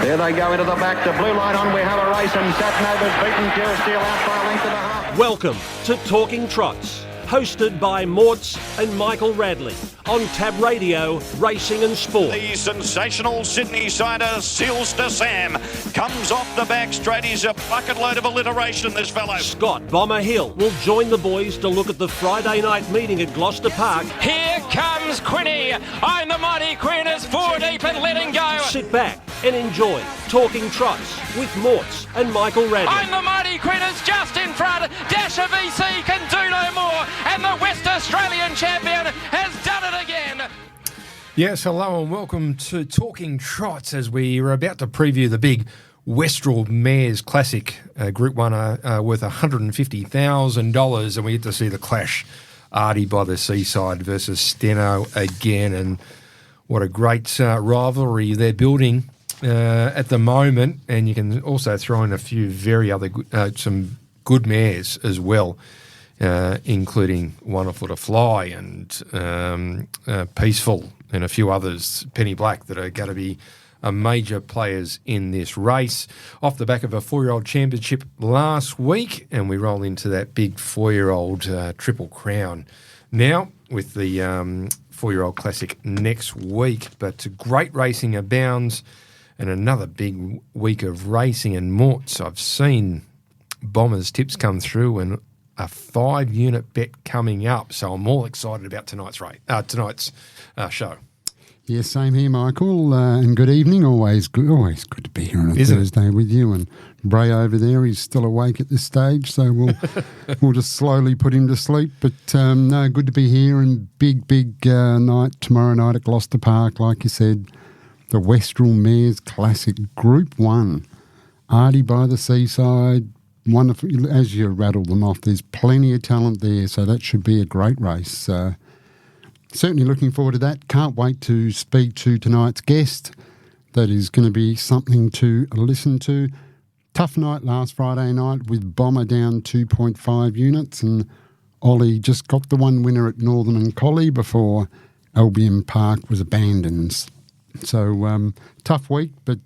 There they go into the back. The blue light on. We have a race, and Satnova's beaten Pure Steel out by a length and a half. Welcome to Talking Trots, hosted by Morts and Michael Radley on Tab Radio, Racing and Sport. The sensational Sydney sider, Seals to Sam, comes off the back straight. He's a bucket load of alliteration, this fellow. Scott Bomber Hill will join the boys to look at the Friday night meeting at Gloucester Park. Here comes Quinny. I'm the mighty Queen is 4 deep and letting go. Sit back and enjoy Talking Trots with Morts and Michael Radley. I'm the mighty Queen is just in front. Dasher VC can do no more. And the West Australian champion has done it again. Yes, hello and welcome to Talking Trots as we are about to preview the big Westrel Mares Classic, Group 1 worth $150,000, and we get to see the clash, Artie by the Seaside versus Steno again, and what a great rivalry they're building at the moment, and you can also throw in a few very other some good mares as well. Including Wonderful to Fly and Peaceful and a few others, Penny Black, that are going to be major players in this race. Off the back of a 4-year-old championship last week, and we roll into that big 4-year-old Triple Crown now with the 4-year-old Classic next week. But great racing abounds and another big week of racing. And Morts, I've seen Bombers tips come through and a 5-unit bet coming up, so I'm all excited about tonight's show. Yeah, same here, Michael, and good evening. Always good to be here on a Thursday with you. And Bray over there, he's still awake at this stage, so we'll just slowly put him to sleep. But no, good to be here, and big night tomorrow night at Gloucester Park, like you said, the Westrel Mares Classic Group 1, Artie by the Seaside. Wonderful, as you rattle them off, there's plenty of talent there, so that should be a great race. Certainly looking forward to that. Can't wait to speak to tonight's guest. That is going to be something to listen to. Tough night last Friday night with Bomber down 2.5 units, and Ollie just got the one winner at Northern and Collie before Albion Park was abandoned. So tough week, but...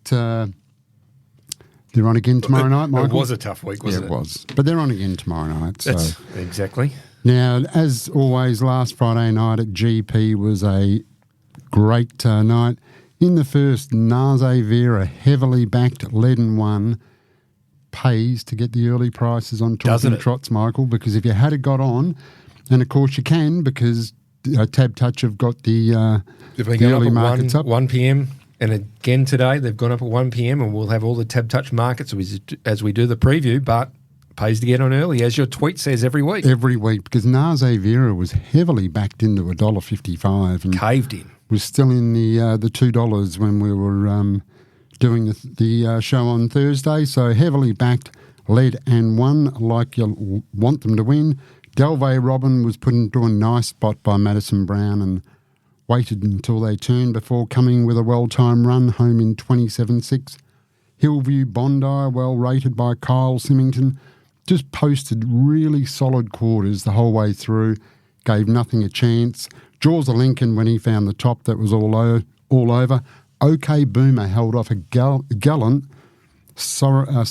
they're on again tomorrow night, Michael. It was a tough week, wasn't it? Yeah, it was. But they're on again tomorrow night. So. That's exactly. Now, as always, last Friday night at GP was a great night. In the first, Naze Vera, heavily backed, led and won, pays to get the early prices on Talking Trots, Michael, because if you had it got on, and of course you can, because Tab Touch have got the early markets up. 1 p.m, and again today, they've gone up at 1 p.m, and we'll have all the Tab Touch markets as we do the preview, but pays to get on early, as your tweet says every week. Every week, because Naze Vera was heavily backed into $1.55. And caved in. Was still in the $2 when we were doing the show on Thursday, so heavily backed, led and won like you want them to win. Delvey Robin was put into a nice spot by Madison Brown and waited until they turned before coming with a well-timed run home in 27.6. Hillview Bondi, well rated by Kyle Symington, just posted really solid quarters the whole way through, gave nothing a chance. Jaws of Lincoln, when he found the top, that was all over. OK Boomer held off a gallant I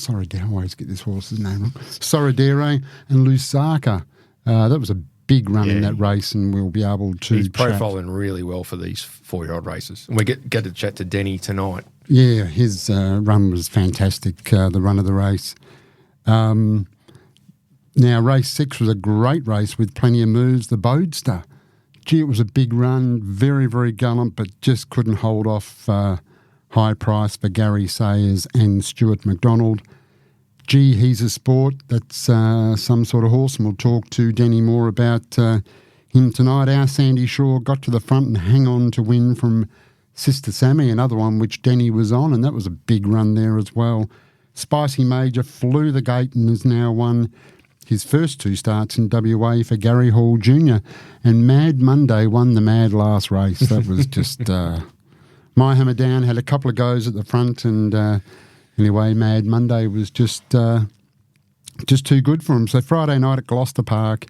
always get this horse's name wrong. Soradere and Lusaka. That was a big run in that race, and we'll be able to. He's profiling really well for these 4-year-old races, and we get to chat to Deni tonight. Yeah, his run was fantastic. The run of the race. Now, race 6 was a great race with plenty of moves. The Bodester. Gee, it was a big run, very, very gallant, but just couldn't hold off high price for Gary Sayers and Stuart McDonald. Gee, he's a sport. That's some sort of horse, and we'll talk to Deni more about him tonight. Our Sandy Shaw got to the front and hang on to win from Sister Sammy, another one which Deni was on, and that was a big run there as well. Spicy Major flew the gate and has now won his first 2 starts in WA for Gary Hall Jr. And Mad Monday won the mad last race. That was just... My Hammer Down had a couple of goes at the front, and anyway, Mad Monday was just too good for him. So Friday night at Gloucester Park,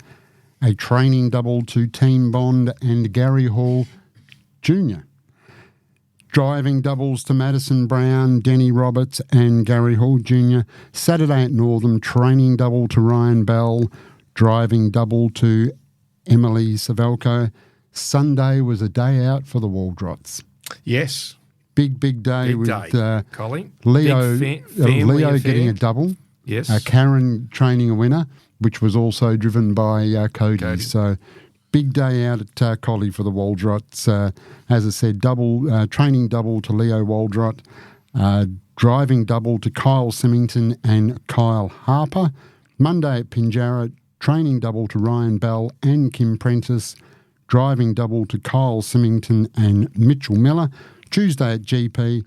a training double to Team Bond and Gary Hall Jr. Driving doubles to Madison Brown, Deni Roberts and Gary Hall Jr. Saturday at Northam, training double to Ryan Bell, driving double to Emily Savelko. Sunday was a day out for the Waldrots. Yes. Big day with Collie. Leo, family affair. Getting a double. Yes. Karen training a winner, which was also driven by Cody. So big day out at Collie for the Waldrots. As I said, training double to Leo Waldrot, driving double to Kyle Symington and Kyle Harper. Monday at Pinjarra, training double to Ryan Bell and Kim Prentice, driving double to Kyle Symington and Mitchell Miller. Tuesday at GP,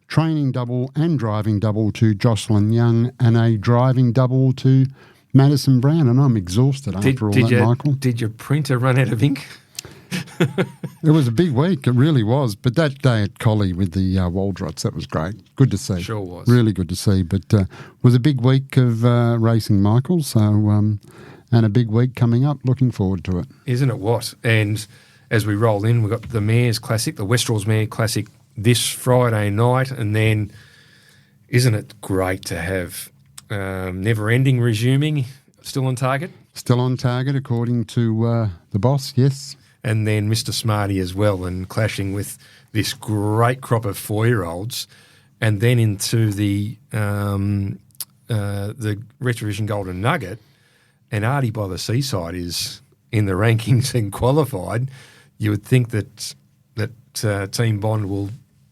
training double and driving double to Jocelyn Young and a driving double to Madison Brown. And I'm exhausted after all that, Michael. Did your printer run out of ink? It was a big week, it really was. But that day at Collie with the Waldrots, that was great. Good to see. Sure was. Really good to see. But it was a big week of racing, Michael. So, and a big week coming up. Looking forward to it. Isn't it what? And as we roll in, we've got the Mares Classic, the Westrals Mare Classic this Friday night. And then isn't it great to have Never Ending resuming, still on target? Still on target, according to the boss, yes. And then Mr. Smarty as well, and clashing with this great crop of 4-year-olds, and then into the Retrovision Golden Nugget, and Artie by the Seaside is in the rankings and qualified. You would think that Team Bond will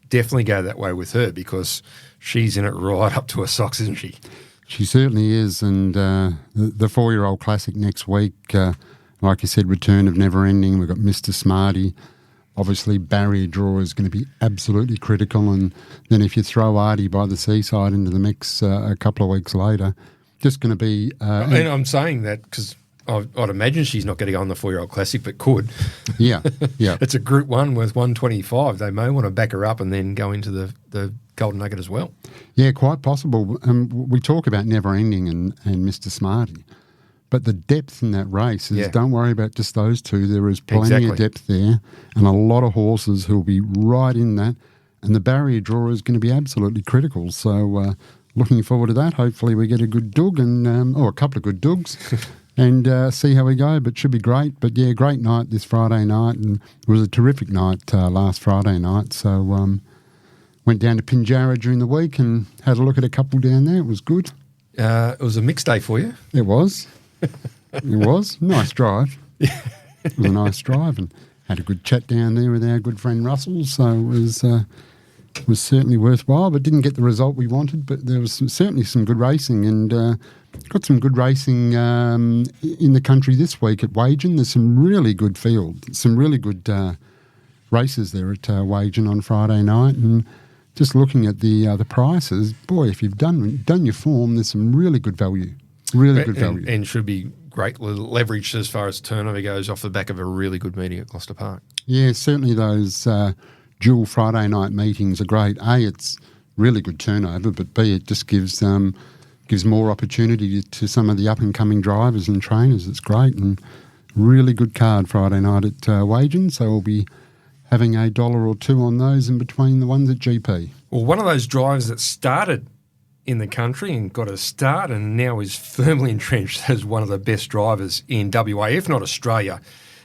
definitely go that way with her because she's in it right up to her socks, isn't she? She certainly is, and the 4-year-old classic next week, like you said, return of Never Ending. We've got Mr. Smarty. Obviously, barrier draw is going to be absolutely critical, and then if you throw Artie by the Seaside into the mix a couple of weeks later, just going to be... and I'm saying that because I'd imagine she's not going to go on the 4-year-old classic, but could. Yeah. It's a Group 1 worth 125. They may want to back her up and then go into the Golden Nugget as well. Yeah, quite possible. We talk about Never Ending and Mr. Smarty, but the depth in that race is, don't worry about just those two. There is plenty of depth there and a lot of horses who will be right in that, and the barrier draw is going to be absolutely critical. So looking forward to that. Hopefully we get a good dug or a couple of good dugs and see how we go, but should be great. But yeah, great night this Friday night, and it was a terrific night last Friday night. So went down to Pinjarra during the week and had a look at a couple down there. It was good. It was a mixed day for you. It was. It was. Nice drive. It was a nice drive, and had a good chat down there with our good friend Russell, so it was certainly worthwhile, but didn't get the result we wanted, but there was certainly some good racing, and got some good racing in the country this week at Wagen. There's some really good field, some really good races there at Wagen on Friday night, and just looking at the prices, boy, if you've done your form, there's some really good value. Really good value. And should be great leverage as far as turnover goes off the back of a really good meeting at Gloucester Park. Yeah, certainly those dual Friday night meetings are great. A, it's really good turnover, but B, it just gives more opportunity to some of the up-and-coming drivers and trainers. It's great, and really good card Friday night at Wagen, so we'll be having $1 or $2 on those in between the ones at GP. Well, one of those drivers that started in the country and got a start and now is firmly entrenched as one of the best drivers in WA, if not Australia,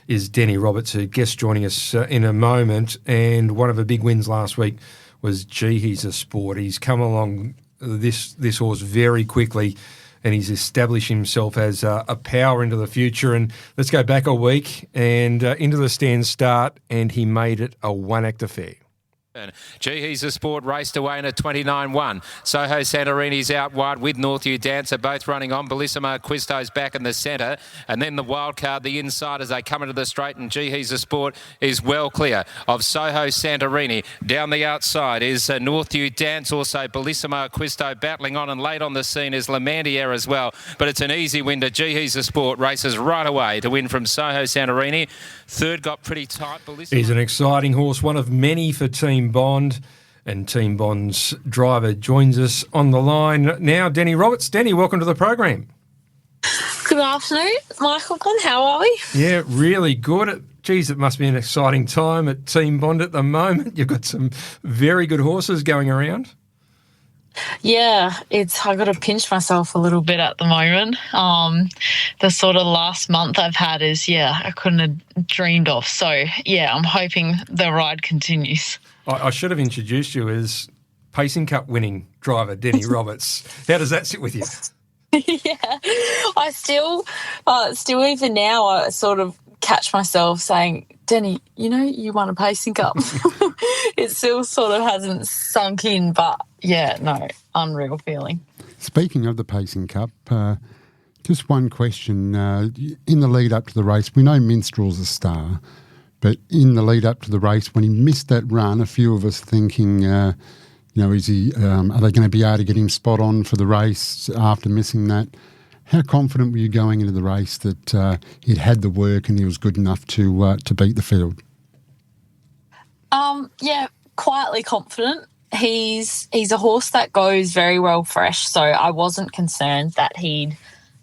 is Deni Roberts, who guest joining us in a moment. And one of her big wins last week was Gee, He's a Sport. He's come along this horse very quickly, and he's established himself as a power into the future. And let's go back a week and into the stand start, and he made it a one-act affair. Gee, He's a Sport raced away in a 29-1. Soho Santorini's out wide with Northview Dancer, both running on. Bellissimo Quisto's back in the centre. And then the wild card, the inside, as they come into the straight. And Gee, He's a Sport is well clear of Soho Santorini. Down the outside is Northview Dance, also Bellissimo Quisto battling on. And late on the scene is Lamandier as well. But it's an easy win to Gee, He's a Sport. Races right away to win from Soho Santorini. Third got pretty tight. Bellissimo. He's an exciting horse, one of many for Team Bond, and Team Bond's driver joins us on the line now, Deni Roberts. Deni, welcome to the program. Good afternoon, Michael. How are we? Yeah, really good. geez, it must be an exciting time at Team Bond at the moment. You've got some very good horses going around. Yeah, I got to pinch myself a little bit at the moment. The sort of last month I've had is, I couldn't have dreamed of. So, I'm hoping the ride continues. I should have introduced you as Pacing Cup winning driver, Deni Roberts. How does that sit with you? Yeah, I still even now, I sort of catch myself saying, Deni, you won a Pacing Cup. It still sort of hasn't sunk in, but unreal feeling. Speaking of the Pacing Cup, just one question. In the lead up to the race, we know Minstrel's a star, but in the lead up to the race, when he missed that run, a few of us thinking, is he? Are they going to be able to get him spot on for the race after missing that? How confident were you going into the race that he'd had the work and he was good enough to beat the field? Quietly confident. He's a horse that goes very well fresh, so I wasn't concerned that he'd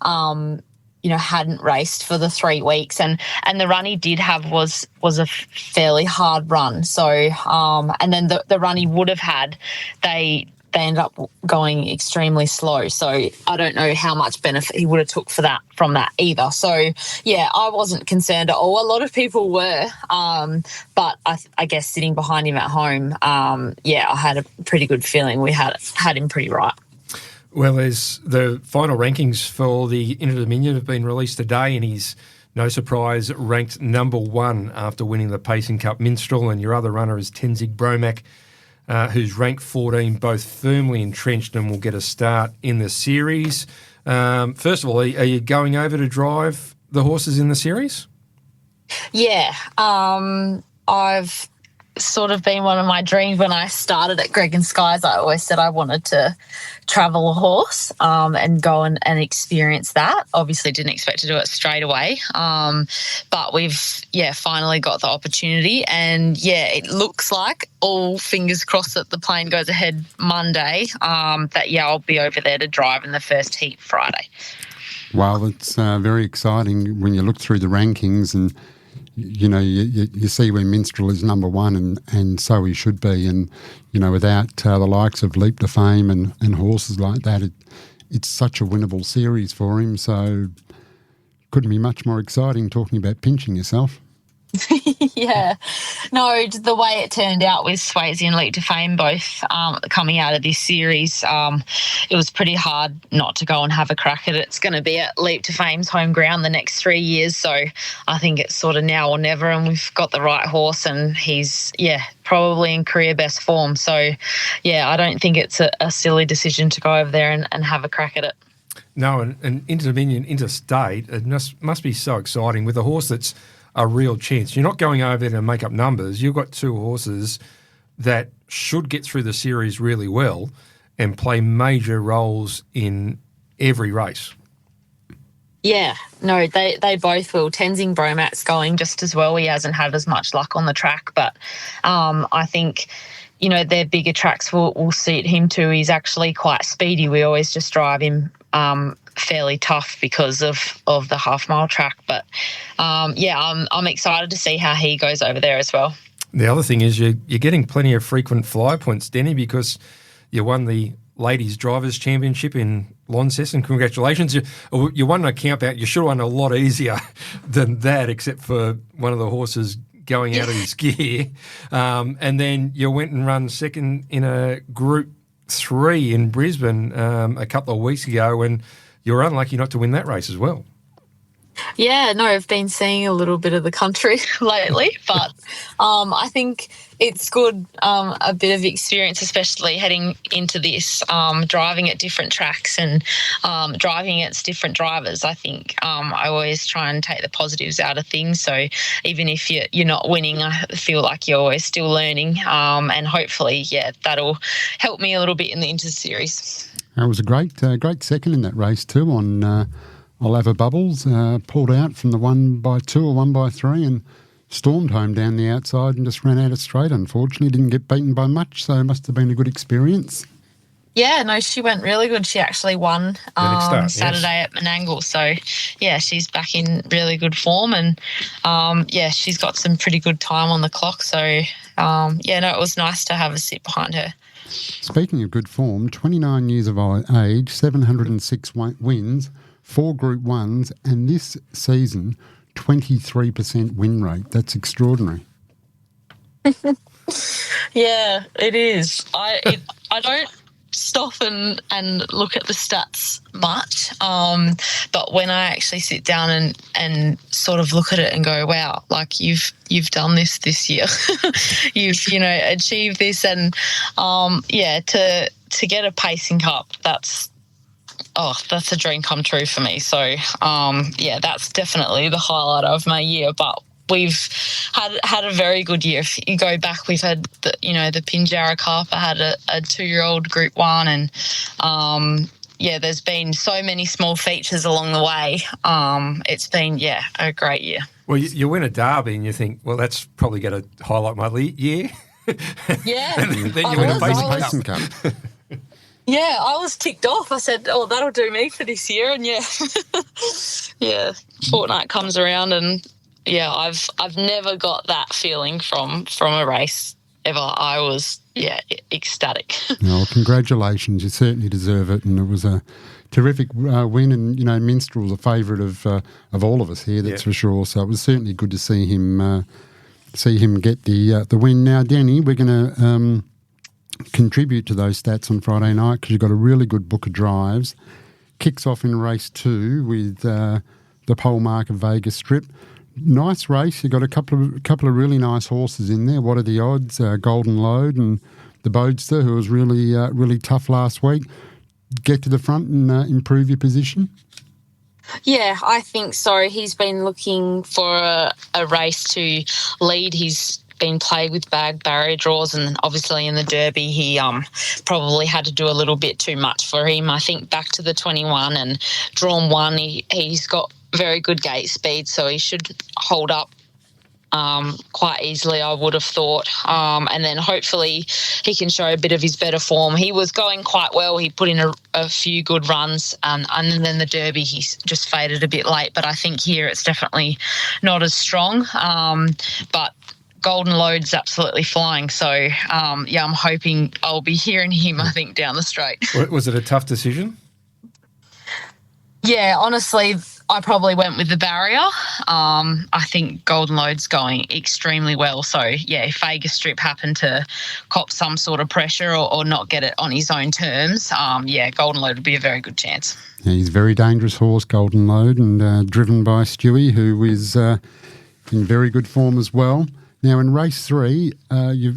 hadn't raced for the 3 weeks, and the run he did have was a fairly hard run. So and then the run he would have had, they ended up going extremely slow. So I don't know how much benefit he would have took from that either. So I wasn't concerned at all. A lot of people were, but I guess sitting behind him at home, I had a pretty good feeling we had him pretty right. Well, as the final rankings for the Inter-Dominion have been released today, and he's, no surprise, ranked number 1 after winning the Pacing Cup Minstrel, and your other runner is Tenzing Bromack, who's ranked 14, both firmly entrenched and will get a start in the series. First of all, are you going over to drive the horses in the series? Yeah, I've sort of been one of my dreams when I started at Greg and Skies. I always said I wanted to travel a horse and go and experience that. Obviously didn't expect to do it straight away, but we've finally got the opportunity, and it looks like, all fingers crossed that the plane goes ahead Monday, that I'll be over there to drive in the first heat Friday. Well, it's very exciting when you look through the rankings and you see where Minstrel is number 1, and so he should be. And, without the likes of Leap to Fame and horses like that, it's such a winnable series for him. So couldn't be much more exciting talking about pinching yourself. Yeah. No, the way it turned out with Swayze and Leap to Fame both coming out of this series, it was pretty hard not to go and have a crack at it. It's going to be at Leap to Fame's home ground the next 3 years, so I think it's sort of now or never, and we've got the right horse, and he's, probably in career best form. So, I don't think it's a silly decision to go over there and have a crack at it. No, and Inter-Dominion, interstate, it must be so exciting with a horse that's a real chance. You're not going over there to make up numbers. You've got 2 horses that should get through the series really well and play major roles in every race. Yeah, no, they both will. Tenzing Bromack's going just as well. He hasn't had as much luck on the track, but I think, their bigger tracks will suit him too. He's actually quite speedy. We always just drive him fairly tough because of the half-mile track. But, I'm excited to see how he goes over there as well. The other thing is you're getting plenty of frequent flyer points, Deni, because you won the Ladies Drivers' Championship in Launceston. Congratulations. You won a camp out. You should have won a lot easier than that, except for one of the horses going out of his gear. And then you went and run second in a Group 3 in Brisbane a couple of weeks ago, and you were unlucky not to win that race as well. Yeah, no, I've been seeing a little bit of the country lately, but I think it's good, a bit of experience, especially heading into this, driving at different tracks and driving against different drivers. I think I always try and take the positives out of things. So even if you're not winning, I feel like you're always still learning, and hopefully, that'll help me a little bit in the Inter-Series. It was a great second in that race too on Olava Bubbles, pulled out from the 1x2 or 1x3 and stormed home down the outside and just ran out of straight, unfortunately. Didn't get beaten by much, so it must have been a good experience. Yeah, no, she went really good. She actually won Saturday at Menangle. So, yeah, she's back in really good form and, she's got some pretty good time on the clock. So, it was nice to have a sit behind her. Speaking of good form, 29 years of age, 706 wins, 4 Group 1s, and this season, 23% win rate. That's extraordinary. Yeah, it is. I don't stop and look at the stats much, but when I actually sit down and sort of look at it and go, wow, like you've done this year, you've achieved this, and to get a pacing cup, that's a dream come true for me. So that's definitely the highlight of my year. But we've had a very good year. If you go back, we've had the Pinjarra Cup. I had a 2-year-old Group 1, and there's been so many small features along the way. It's been a great year. Well, you win a derby and you think, well, that's probably going to highlight my year. Yeah, and then you win a pacing cup. Yeah, I was ticked off. I said, "Oh, that'll do me for this year." And fortnight comes around and. Yeah, I've never got that feeling from a race ever. I was ecstatic. Well, congratulations! You certainly deserve it, and it was a terrific win. And Minstrel's a favourite of all of us here, that's for sure. So it was certainly good to see him get the win. Now, Deni, we're going to contribute to those stats on Friday night because you've got a really good book of drives. Kicks off in race 2 with the pole marker Vegas Strip. Nice race. You've got a couple of really nice horses in there. What are the odds? Golden Load and the Bodester, who was really tough last week. Get to the front and improve your position? Yeah, I think so. He's been looking for a race to lead. He's been played with bag barrier draws, and obviously in the Derby he probably had to do a little bit too much for him. I think back to the 21 and drawn 1, he's got very good gate speed, so he should hold up quite easily, I would have thought. And then hopefully he can show a bit of his better form. He was going quite well. He put in a few good runs, and then the Derby he's just faded a bit late. But I think here it's definitely not as strong. But Golden Load's absolutely flying. So, I'm hoping I'll be hearing him, I think, down the straight. Was it a tough decision? Yeah, honestly, I probably went with the barrier. I think Golden Load's going extremely well. So, if Vegas Strip happened to cop some sort of pressure or not get it on his own terms, Golden Load would be a very good chance. Yeah, he's a very dangerous horse, Golden Load, and driven by Stewie, who is in very good form as well. Now, in race 3, you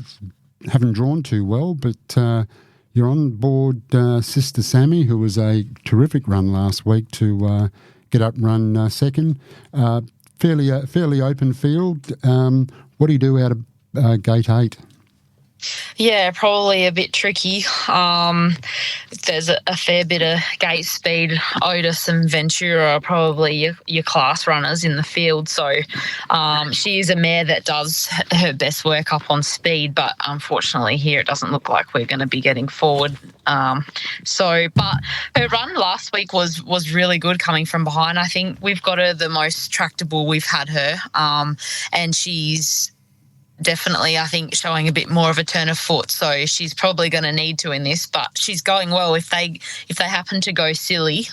haven't drawn too well, but you're on board Sister Sammy, who was a terrific run last week to get up and run second. Fairly open field. What do you do out of gate 8? Yeah, probably a bit tricky. There's a fair bit of gate speed. Otis and Ventura are probably your class runners in the field. So she is a mare that does her best work up on speed, but unfortunately here it doesn't look like we're going to be getting forward. But her run last week was really good coming from behind. I think we've got her the most tractable we've had her, and she's definitely, I think, showing a bit more of a turn of foot. So she's probably going to need to in this, but she's going well. If they happen to go silly,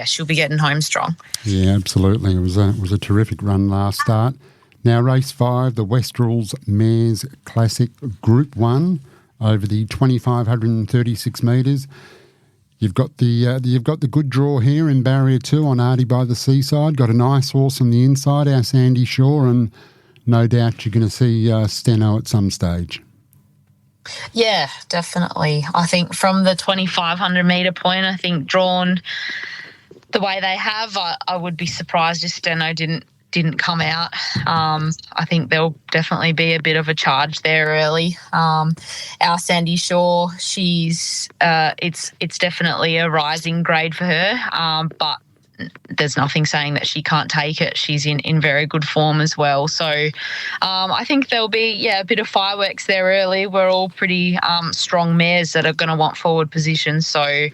she'll be getting home strong. Yeah, absolutely. It was a terrific run last start. Now race 5, the Westrels Mares Classic Group 1 over the 2,536 metres. You've got the good draw here in Barrier 2 on Artie by the Seaside. Got a nice horse on the inside, our Sandy Shaw, and no doubt you're going to see Steno at some stage. Yeah, definitely. I think from the 2,500 metre point, I think drawn the way they have, I would be surprised if Steno didn't come out. I think there'll definitely be a bit of a charge there early. Our Sandy Shaw, she's it's definitely a rising grade for her, but there's nothing saying that she can't take it. She's in very good form as well. So I think there'll be, a bit of fireworks there early. We're all pretty strong mares that are going to want forward position, so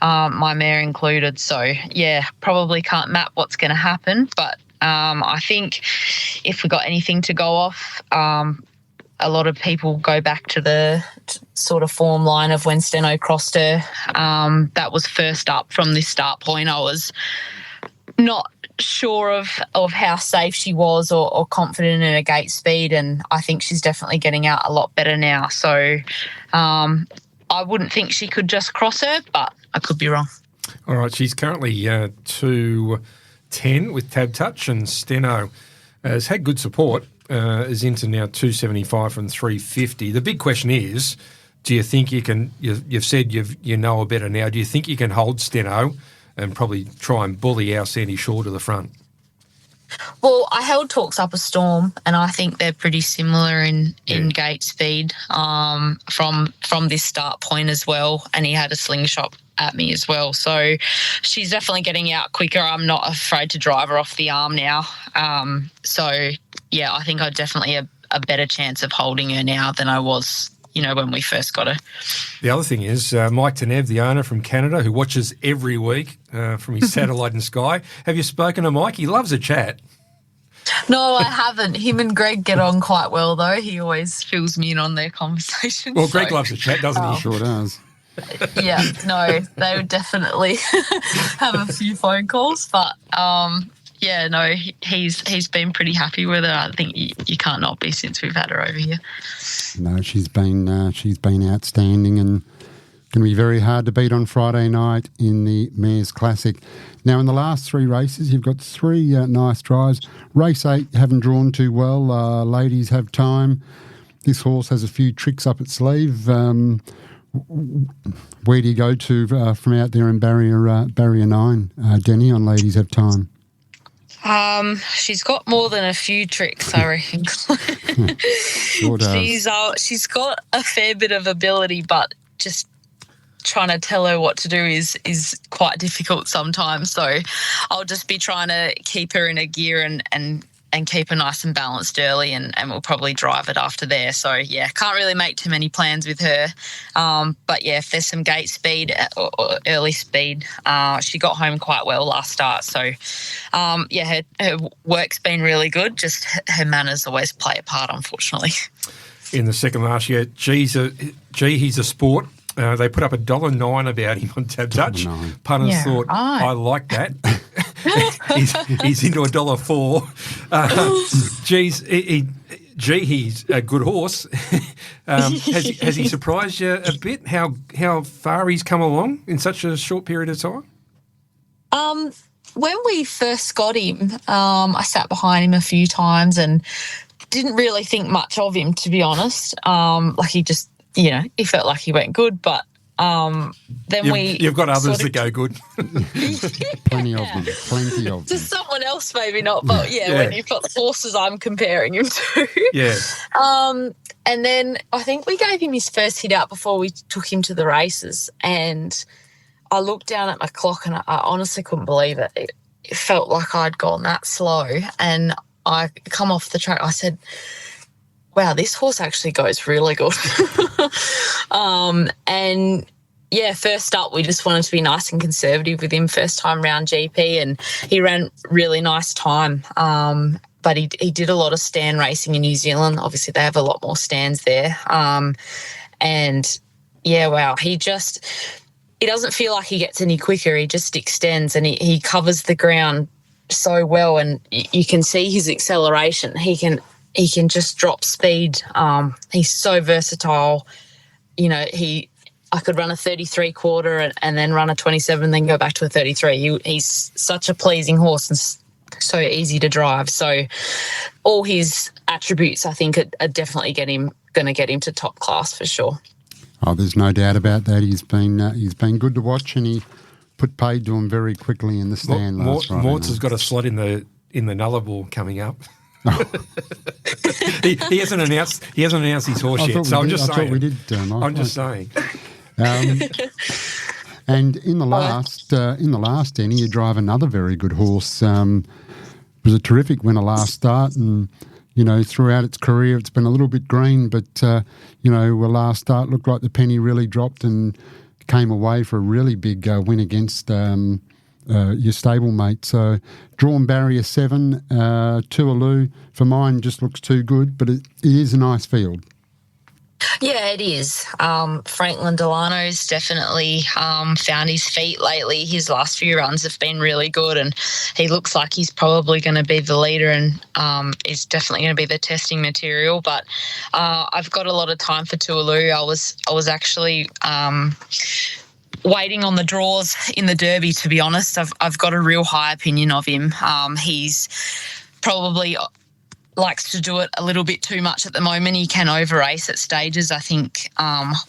my mare included. So, probably can't map what's going to happen, but I think if we got anything to go off, a lot of people go back to the sort of form line of when Steno crossed her. That was first up from this start point. I was not sure of how safe she was or confident in her gate speed, and I think she's definitely getting out a lot better now. So I wouldn't think she could just cross her, but I could be wrong. All right, she's currently 210 with Tab Touch, and Steno has had good support, is into now 275 from 350. The big question is, do you think you can, you've said you know her better now, do you think you can hold Steno and probably try and bully our Sandy Shaw to the front? Well, I held Talks Up a Storm, and I think they're pretty similar in gate speed from this start point as well, and he had a slingshot at me as well. So she's definitely getting out quicker. I'm not afraid to drive her off the arm now. I think I'd definitely a better chance of holding her now than I was, when we first got her. The other thing is Mike Tanev, the owner from Canada, who watches every week from his satellite in Sky. Have you spoken to Mike? He loves a chat. No, I haven't. Him and Greg get on quite well, though. He always fills me in on their conversations. Well, Greg loves a chat, doesn't he? Sure does. Yeah, no, they would definitely have a few phone calls, but he's been pretty happy with her. I think you can't not be since we've had her over here. No, she's been outstanding and going to be very hard to beat on Friday night in the Mares Classic. Now, in the last three races, you've got three nice drives. Race 8 haven't drawn too well. Ladies have time. This horse has a few tricks up its sleeve. Where do you go to from out there in barrier 9, Deni, on Ladies Have Time? She's got more than a few tricks, I reckon. Sure does. She's got a fair bit of ability, but just trying to tell her what to do is quite difficult sometimes. So I'll just be trying to keep her in a gear and keep her nice and balanced early, and we'll probably drive it after there. So, can't really make too many plans with her. But, if there's some gate speed or early speed, she got home quite well last start. So, her work's been really good. Just her manners always play a part, unfortunately. In the second last year, he's a sport. They put up $1.09 about him on Tab Touch. Punters thought, I like that. he's into $1.04. He's a good horse. Has he surprised you a bit? How far he's come along in such a short period of time? When we first got him, I sat behind him a few times and didn't really think much of him, to be honest. He just, he felt like he went good, but then you've got others that go good. Plenty of them. Just someone else, maybe not, but when you've got the horses I'm comparing him to. Yeah. And then I think we gave him his first hit out before we took him to the races, and I looked down at my clock and I honestly couldn't believe it. It felt like I'd gone that slow, and I come off the track. I said, wow, this horse actually goes really good. First up, we just wanted to be nice and conservative with him first time round GP, and he ran really nice time. But he did a lot of stand racing in New Zealand. Obviously, they have a lot more stands there. He doesn't feel like he gets any quicker. He just extends, and he covers the ground so well, and you can see his acceleration. He can just drop speed. He's so versatile. I could run a 33 quarter and then run a 27 and then go back to a 33. He's such a pleasing horse and so easy to drive. So all his attributes, I think, are definitely going to get him to top class for sure. Oh, there's no doubt about that. He's been good to watch, and he put paid to him very quickly in the stand last Friday. Mortz has got a slot in the Nullarbor coming up. he hasn't announced his horse yet. So I'm just saying. I thought we did. I'm just saying. And in the last, Deni, you drive another very good horse. It was a terrific winner last start, and throughout its career, it's been a little bit green. But last start looked like the penny really dropped and came away for a really big win against your stablemate. So drawn barrier 7, Tualoo for mine just looks too good, but it is a nice field. Yeah, it is. Franklin Delano's definitely found his feet lately. His last few runs have been really good, and he looks like he's probably going to be the leader and is definitely going to be the testing material. But I've got a lot of time for Tualoo. I was actually waiting on the draws in the Derby, to be honest. I've got a real high opinion of him. He's probably likes to do it a little bit too much at the moment. He can over-race at stages. I think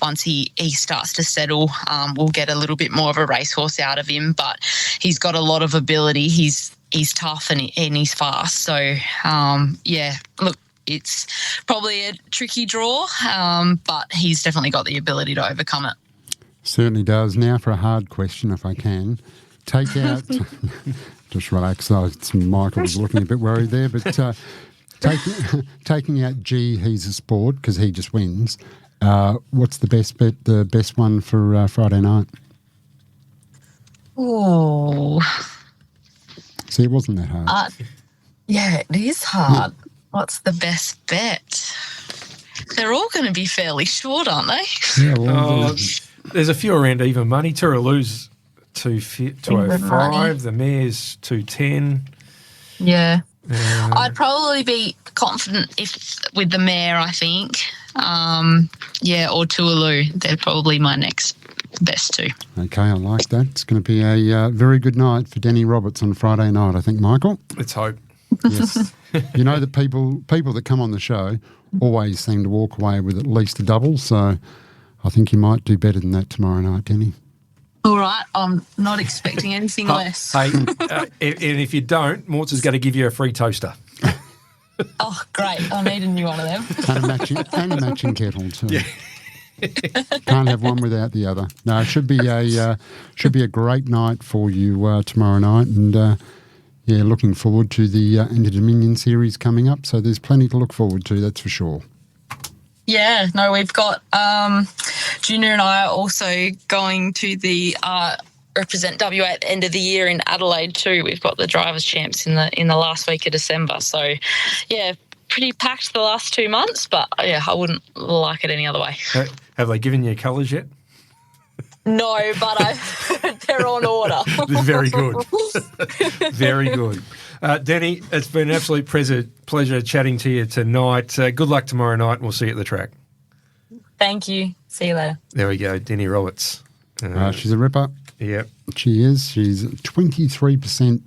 once he starts to settle, we'll get a little bit more of a racehorse out of him. But he's got a lot of ability. He's tough and he's fast. So, look, it's probably a tricky draw, but he's definitely got the ability to overcome it. Certainly does. Now for a hard question, if I can. Take out... just relax. Michael was looking a bit worried there, but... Taking out He's a Sport because he just wins. What's the best bet? The best one for Friday night? Oh, see, it wasn't that hard. Yeah, it is hard. Yeah. What's the best bet? They're all going to be fairly short, aren't they? Yeah. Well, there's a few around even money. Tualoo's 205. The Mare's 210. Yeah. I'd probably be confident with the Mare, I think. Or Tualoo. They're probably my next best two. Okay, I like that. It's going to be a very good night for Deni Roberts on Friday night, I think, Michael. Let's hope. Yes. That people that come on the show always seem to walk away with at least a double, so I think you might do better than that tomorrow night, Deni. All right, I'm not expecting anything less. Hey, and if you don't, Morts is going to give you a free toaster. Oh, great. I'll need a new one of them. And a matching kettle too. Yeah. Can't have one without the other. No, it should be a great night for you tomorrow night, and looking forward to the Inter Dominion series coming up. So there's plenty to look forward to, that's for sure. Yeah, no, we've got Junior and I are also going to the represent WA at the end of the year in Adelaide too. We've got the drivers' champs in the last week of December. So, yeah, pretty packed the last 2 months, but yeah, I wouldn't like it any other way. Have they given you colours yet? No, but they're on order. Very good. Very good. Deni, it's been an absolute pleasure chatting to you tonight. Good luck tomorrow night, and we'll see you at the track. Thank you. See you later. There we go, Deni Roberts. She's a ripper. Yep. She is. She's 23%.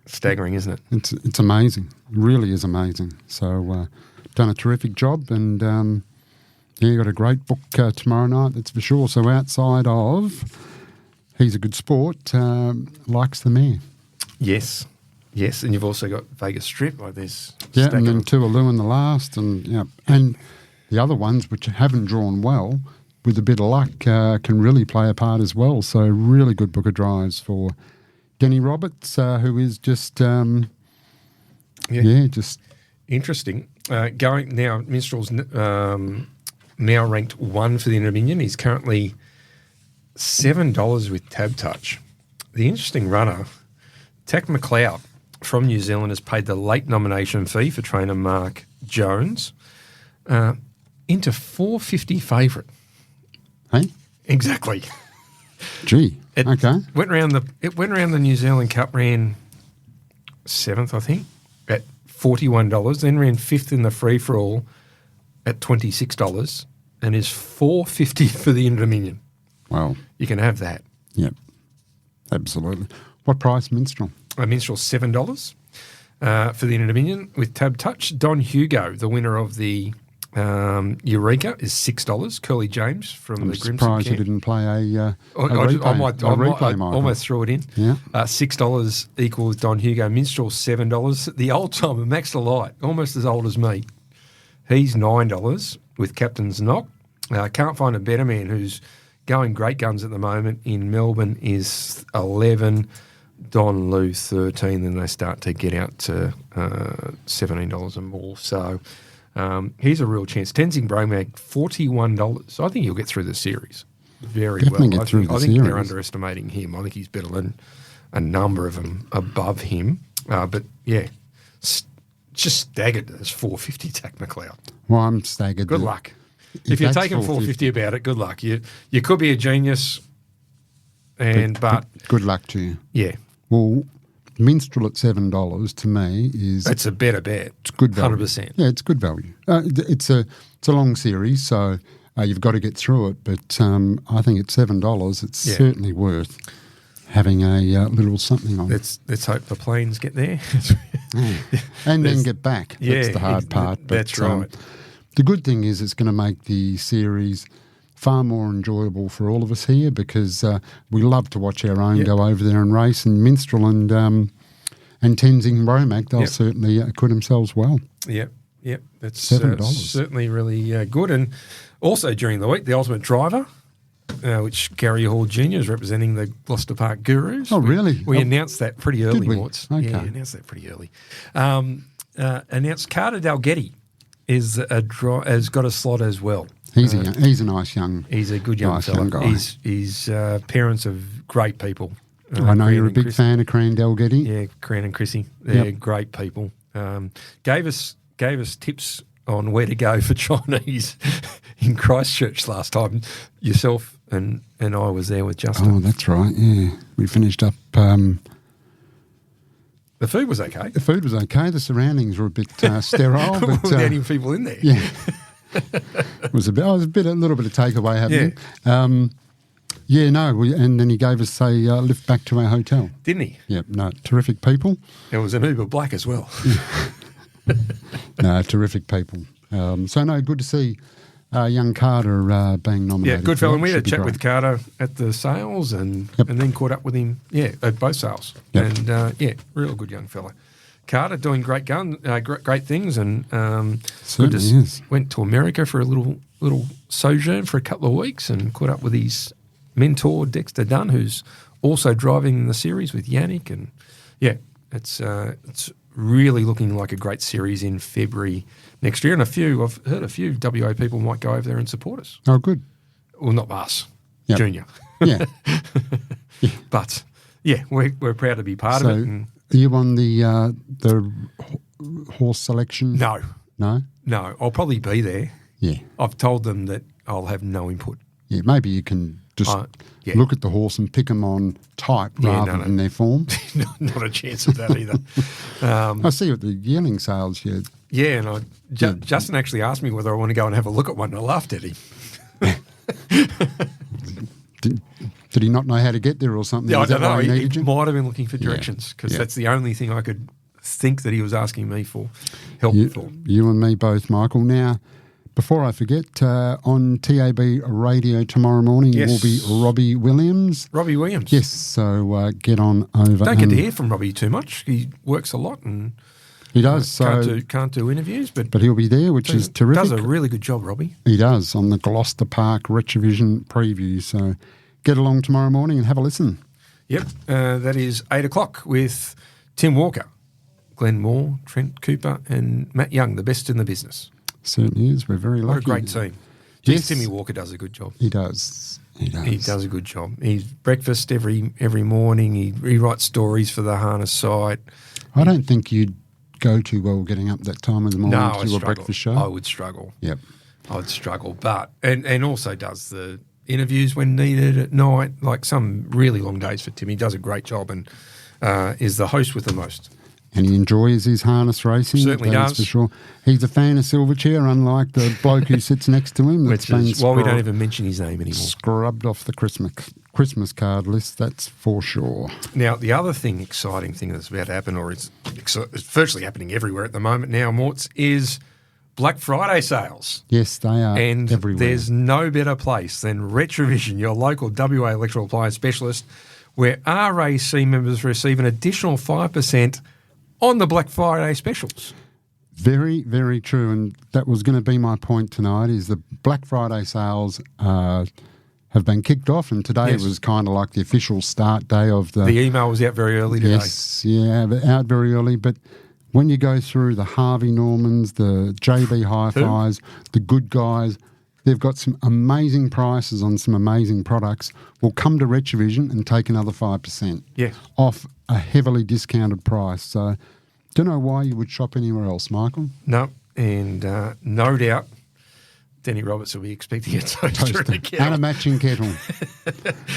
Staggering, isn't it? It's amazing. It really is amazing. So done a terrific job, and you got a great book tomorrow night, that's for sure. So outside of He's a Good Sport, likes the Mare. Yes, and you've also got Vegas Strip. Like there's and then Tualoo in the last, and the other ones which haven't drawn well, with a bit of luck, can really play a part as well. So really good book of drives for Deni Roberts, who is just just interesting. Going now, Minstrel's now ranked 1 for the Inter-Dominion. He's currently $7 with Tab Touch. The interesting runner, Tack McLeod from New Zealand, has paid the late nomination fee for trainer Mark Jones into $4.50 favourite. Hey? Exactly. Gee, okay. It went around the New Zealand Cup, ran 7th, I think, at $41, then ran 5th in the free-for-all at $26, and is $4.50 for the Inter-Dominion. Wow. You can have that. Yep, absolutely. What price Minstrel? Minstrel $7 for the Inter-Dominion with Tab Touch. Don Hugo, the winner of the Eureka, is $6. Curly James from the Grimson I'm surprised camp. he didn't play a I almost threw it in. Yeah. $6 equals Don Hugo. Minstrel $7. The old timer, Max Delight, almost as old as me. He's $9 with Captain's Knock. Can't find a better man who's going great guns at the moment in Melbourne is 11, Don Lou 13, then they start to get out to $17 and more. So he's a real chance. Tenzing Bromag, $41. I think he'll get through the series very Definitely well. get through I the think they're series. underestimating him. I think he's better than a number of them above him. But yeah, just staggered as 450 Tack McLeod. Well, I'm staggered. Good that luck. If you're that's taking 450 about it, good luck. You could be a genius, but good luck to you. yeah, Well, Minstrel at $7 to me is it's a better bet. it's good value. 100%. Yeah, it's good value. It's a long series, so you've got to get through it. But I think at $7, it's certainly worth having a little something on. Let's hope the planes get there. And then get back. Yeah, That's the hard part. But, that's right. The good thing is it's going to make the series far more enjoyable for all of us here because we love to watch our own go over there and race. And Minstrel and Tenzing Bromac, they'll certainly acquit themselves well. Yep. That's $7. certainly really good. And also during the week, the Ultimate Driver, which Gary Hall Jr. is representing the Gloucester Park Gurus. Oh, really? We announced that pretty early, we? Morts. Okay. Yeah, announced that pretty early. Announced Carter Dalgetty has got a slot as well. He's a nice young. He's a good young nice fella. young guy. He's parents of great people. I know Cran you're a and big Chris. fan of Cran Dalgetty. Yeah, Cran and Chrissy. They're Yep. great people. Gave us tips on where to go for Chinese in Christchurch last time. Yourself and I was there with Justin. Oh, that's right. Yeah, we finished up. The food was okay. The food was okay. The surroundings were a bit sterile, but Without any people in there. yeah, it was a little bit of takeaway happening. And then he gave us a lift back to our hotel. Didn't he? Yep, no, terrific people. It was an Uber Black as well. No, terrific people. So good to see young Carter being nominated. Yeah, good for fella. that. And we had a Should be chat great. with Carter at the sales and Yep. then caught up with him, at both sales. Yep. And, real good young fella. Carter doing great things and Certainly is. went to America for a little sojourn for a couple of weeks and caught up with his mentor, Dexter Dunn, who's also driving the series with Yannick. And, it's really looking like a great series in February next year. And I've heard a few WA people might go over there and support us. Oh, good. Well, not us, Yep. Junior. Yeah. But, we're proud to be part So, of it. And are you on the horse selection? no, No? I'll probably be there. Yeah. I've told them that I'll have no input. Yeah, maybe you can just yeah. look at the horse and pick them on type rather than their form. Not a chance of that either. I see at the yearling sales here. Yeah, and Justin actually asked me whether I want to go and have a look at one, and I laughed at him. Did he not know how to get there or something? Yeah, I Is that don't know. why he He needed you? might have been looking for directions because Yeah. that's the only thing I could think that he was asking me for help for. You and me both, Michael. Now, before I forget, on TAB Radio tomorrow morning Yes. will be Robbie Williams. Robbie Williams. Yes, so get on over. Don't get and to hear from Robbie too much. He works a lot and He does. So, can't do interviews, but but he'll be there, which is terrific. Does a really good job, Robbie. He does on the Gloucester Park Retrovision preview. So get along tomorrow morning and have a listen. Yep, that is 8 o'clock with Tim Walker, Glenn Moore, Trent Cooper, and Matt Young, the best in the business. Certainly is. We're very lucky. What a great team. Yes. Yes. Timmy Walker does a good job. He does. He does. He does a good job. He's breakfast every morning. He writes stories for the harness site. I don't think you'd go too well getting up that time of the morning No, to I do a struggle. breakfast show. I would struggle. Yep. I would struggle. But and also does the interviews when needed at night, like some really long days for Tim. He does a great job and is the host with the most. And he enjoys his harness racing. Certainly that's does. for sure. He's a fan of Silverchair, unlike the bloke who sits next to him. Which is why we don't even mention his name anymore. Scrubbed off the Christmas card list, that's for sure. Now, the other exciting thing that's about to happen, or it's virtually happening everywhere at the moment now, Morts, is Black Friday sales. Yes, they are And everywhere. there's no better place than Retrovision, your local WA electrical appliance specialist, where RAC members receive an additional 5% on the Black Friday specials. Very, very true. And that was going to be my point tonight, is the Black Friday sales have have been kicked off, and today was kind of like the official start day of the... The email was out very early today. Yes, yeah, but out very early. But when you go through the Harvey Normans, the JB Hi-Fis, the Good Guys, they've got some amazing prices on some amazing products. We'll come to Retrovision and take another 5% off a heavily discounted price. So don't know why you would shop anywhere else, Michael. No, and no doubt Deni Roberts will be expecting a toaster and a matching kettle.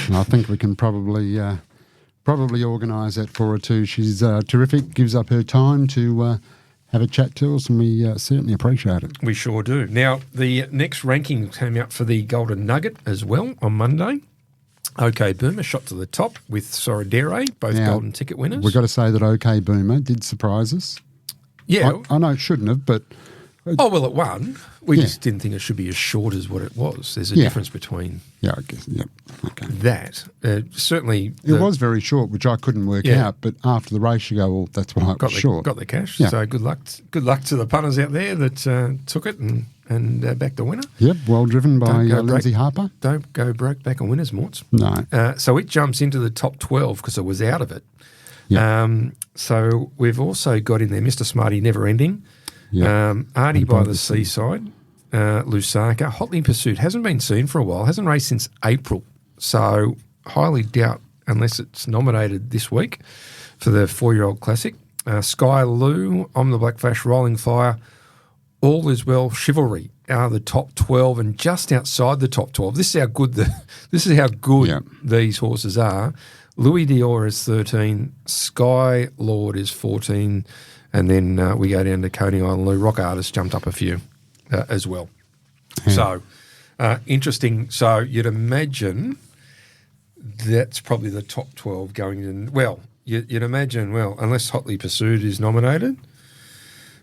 And I think we can probably organise that for her too. She's terrific, gives up her time to have a chat to us, and we certainly appreciate it. We sure do. Now, the next ranking came out for the Golden Nugget as well on Monday. OK Boomer shot to the top with Soradere, both golden ticket winners. We've got to say that OK Boomer did surprise us. Yeah. I know it shouldn't have, but... Oh, well, it won. We just didn't think it should be as short as what it was. There's a difference between I guess, okay. that. Certainly... It was very short, which I couldn't work out, but after the race you go, well, that's why it was short. Got the cash. Yeah. So good luck to the punters out there that took it and backed the winner. Yep, well driven by Lindsay Harper. Don't go broke back on winners, Morts. No. So it jumps into the top 12 because it was out of it. Yep. So we've also got in there Mr. Smarty Never Ending. Artie by the Seaside, Lusaka. Hotly Pursuit hasn't been seen for a while, hasn't raced since April, so highly doubt unless it's nominated this week for the 4-year-old classic. Sky Lou, I'm the Black Flash, Rolling Fire, All Is Well, Chivalry are the top 12 and just outside the top 12. This is how good these horses are. Louis Dior is 13, Sky Lord is 14, and then we go down to Coney Island Lou. Rock Artist jumped up a few as well. So, interesting. So you'd imagine that's probably the top 12 going in. Well, you'd imagine, unless Hotly Pursued is nominated,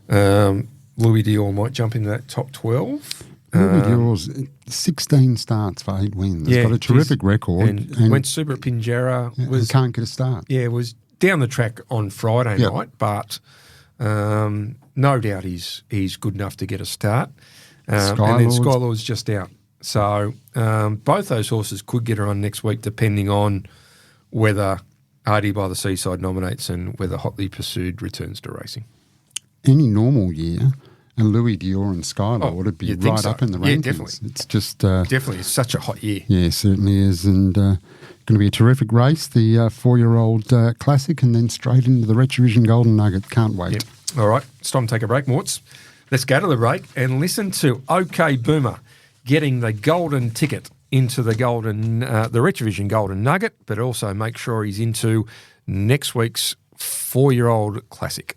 Louis Dior might jump into that top 12. Louis Dior's 16 starts for 8 wins. He's got a terrific record. And went super at Pinjarra. Can't get a start. Yeah, it was down the track on Friday night, but... no doubt he's good enough to get a start. And then Skylord's just out. So both those horses could get her on next week depending on whether Artie by the Seaside nominates and whether Hotly Pursued returns to racing. Any normal year, and Louis Dior and Skylord would be right up in the rankings. Yeah, definitely. It's just... definitely. It's such a hot year. Yeah, certainly is. And going to be a terrific race, the 4-year-old classic, and then straight into the Retrovision Golden Nugget. Can't wait. Yep. All right, it's time to take a break, Morts. Let's go to the break and listen to OK Boomer getting the golden ticket into the Retrovision Golden Nugget, but also make sure he's into next week's 4-year-old classic.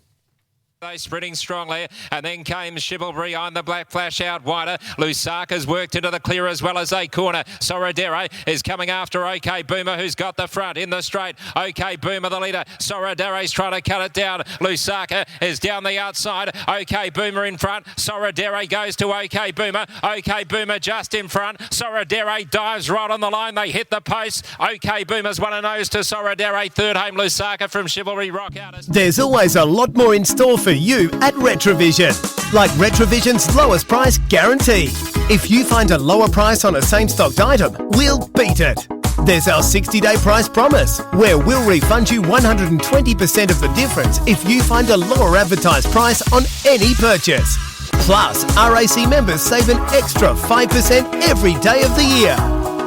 They sprinting strongly, and then came Chivalry on the Black Flash out wider. Lusaka's worked into the clear as well as a corner. Soradere is coming after OK Boomer, who's got the front in the straight. OK Boomer the leader. Soradere's trying to cut it down. Lusaka is down the outside. OK Boomer in front. Soradere goes to OK Boomer. OK Boomer just in front. Soradere dives right on the line. They hit the post. OK Boomer's won a nose to Soradere. Third home Lusaka from Chivalry Rock out. There's always a lot more in store for you at Retrovision, like Retrovision's lowest price guarantee. If you find a lower price on a same-stocked item, we'll beat it. There's our 60-day price promise, where we'll refund you 120% of the difference if you find a lower advertised price on any purchase. Plus, RAC members save an extra 5% every day of the year.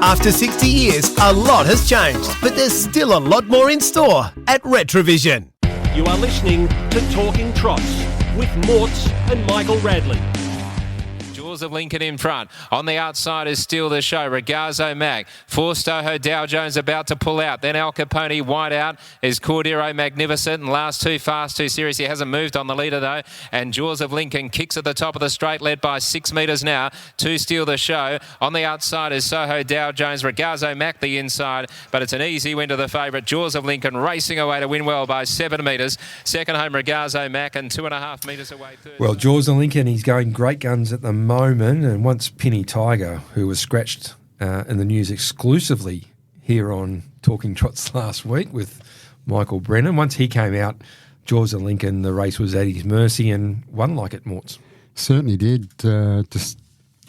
After 60 years, a lot has changed, but there's still a lot more in store at Retrovision. You are listening to Talking Trots with Morts and Michael Radley. Of Lincoln in front. On the outside is still the show. Regazzo Mag. Forstoho Dow Jones about to pull out. Then Al Capone wide out is Cordero Magnificent. And last two fast, too serious. He hasn't moved on the leader though. And Jaws of Lincoln kicks at the top of the straight, led by 6 metres now. To steal the show. On the outside is Soho Dow Jones. Regazzo Mac the inside. But it's an easy win to the favourite. Jaws of Lincoln racing away to win well by 7 metres. Second home Regazzo Mac and 2.5 metres away. Third. Well, Jaws of Lincoln, he's going great guns at the moment. And once Penny Tiger, who was scratched in the news exclusively here on Talking Trots last week with Michael Brennan, once he came out, Jaws of Lincoln, the race was at his mercy and won like it, Morts. Certainly did. Just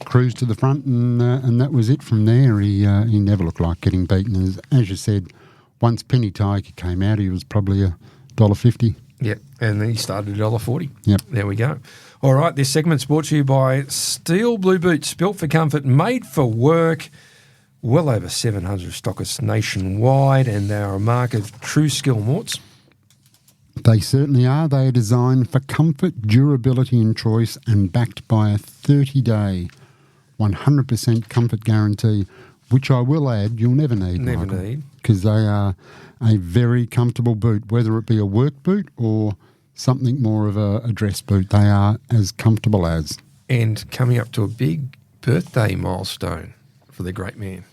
cruised to the front, and that was it from there. He never looked like getting beaten. As you said, once Penny Tiger came out, he was probably $1.50. Yep, and then he started $1.40. Yep. There we go. All right, this segment's brought to you by Steel Blue Boots, built for comfort, made for work. Well over 700 stockists nationwide, and they are a mark of true skill, Morts. They certainly are. They are designed for comfort, durability and choice, and backed by a 30-day, 100% comfort guarantee, which I will add you'll never need, Never Michael, need. because they are a very comfortable boot, whether it be a work boot or something more of a dress boot. They are as comfortable as. And coming up to a big birthday milestone for the great man.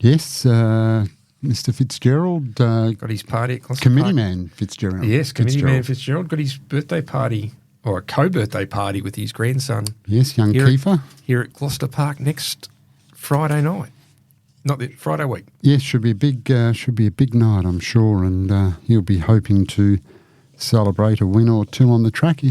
Yes, Mr. Fitzgerald. Got his party at Gloucester Committee Park. man Fitzgerald. Yes, committee man Fitzgerald got his birthday party, or a co-birthday party with his grandson. Yes, young here Kiefer. Here at Gloucester Park next Friday night. Not the Friday week. Yes, should be a big night, I'm sure, and he'll be hoping to celebrate a win or two on the track.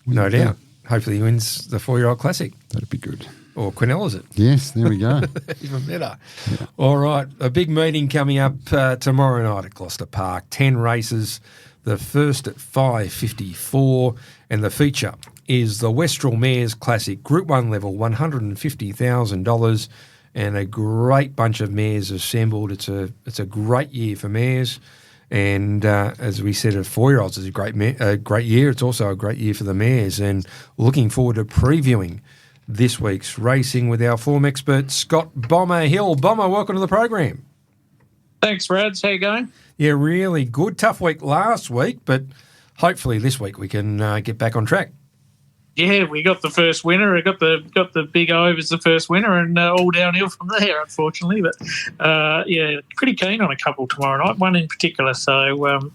No doubt. Hopefully he wins the 4-year-old classic. That'd be good. Or Quinellas it. Yes, there we go. Even better. Yeah. All right, a big meeting coming up tomorrow night at Gloucester Park. 10 races, the first at 5:54, and the feature is the Westrel Mares Classic, Group 1 level, $150,000, and a great bunch of mares assembled. It's a great year for mares, and as we said, 4-year-olds is a great year. It's also a great year for the mares, and looking forward to previewing this week's racing with our form expert, Scott Bomber Hill. Bomber, welcome to the program. Thanks, Rads. How you going? Yeah, really good. Tough week last week, but hopefully this week we can get back on track. Yeah, we got the first winner. I got the big O as the first winner, and all downhill from there, unfortunately. But yeah, pretty keen on a couple tomorrow night. One in particular. So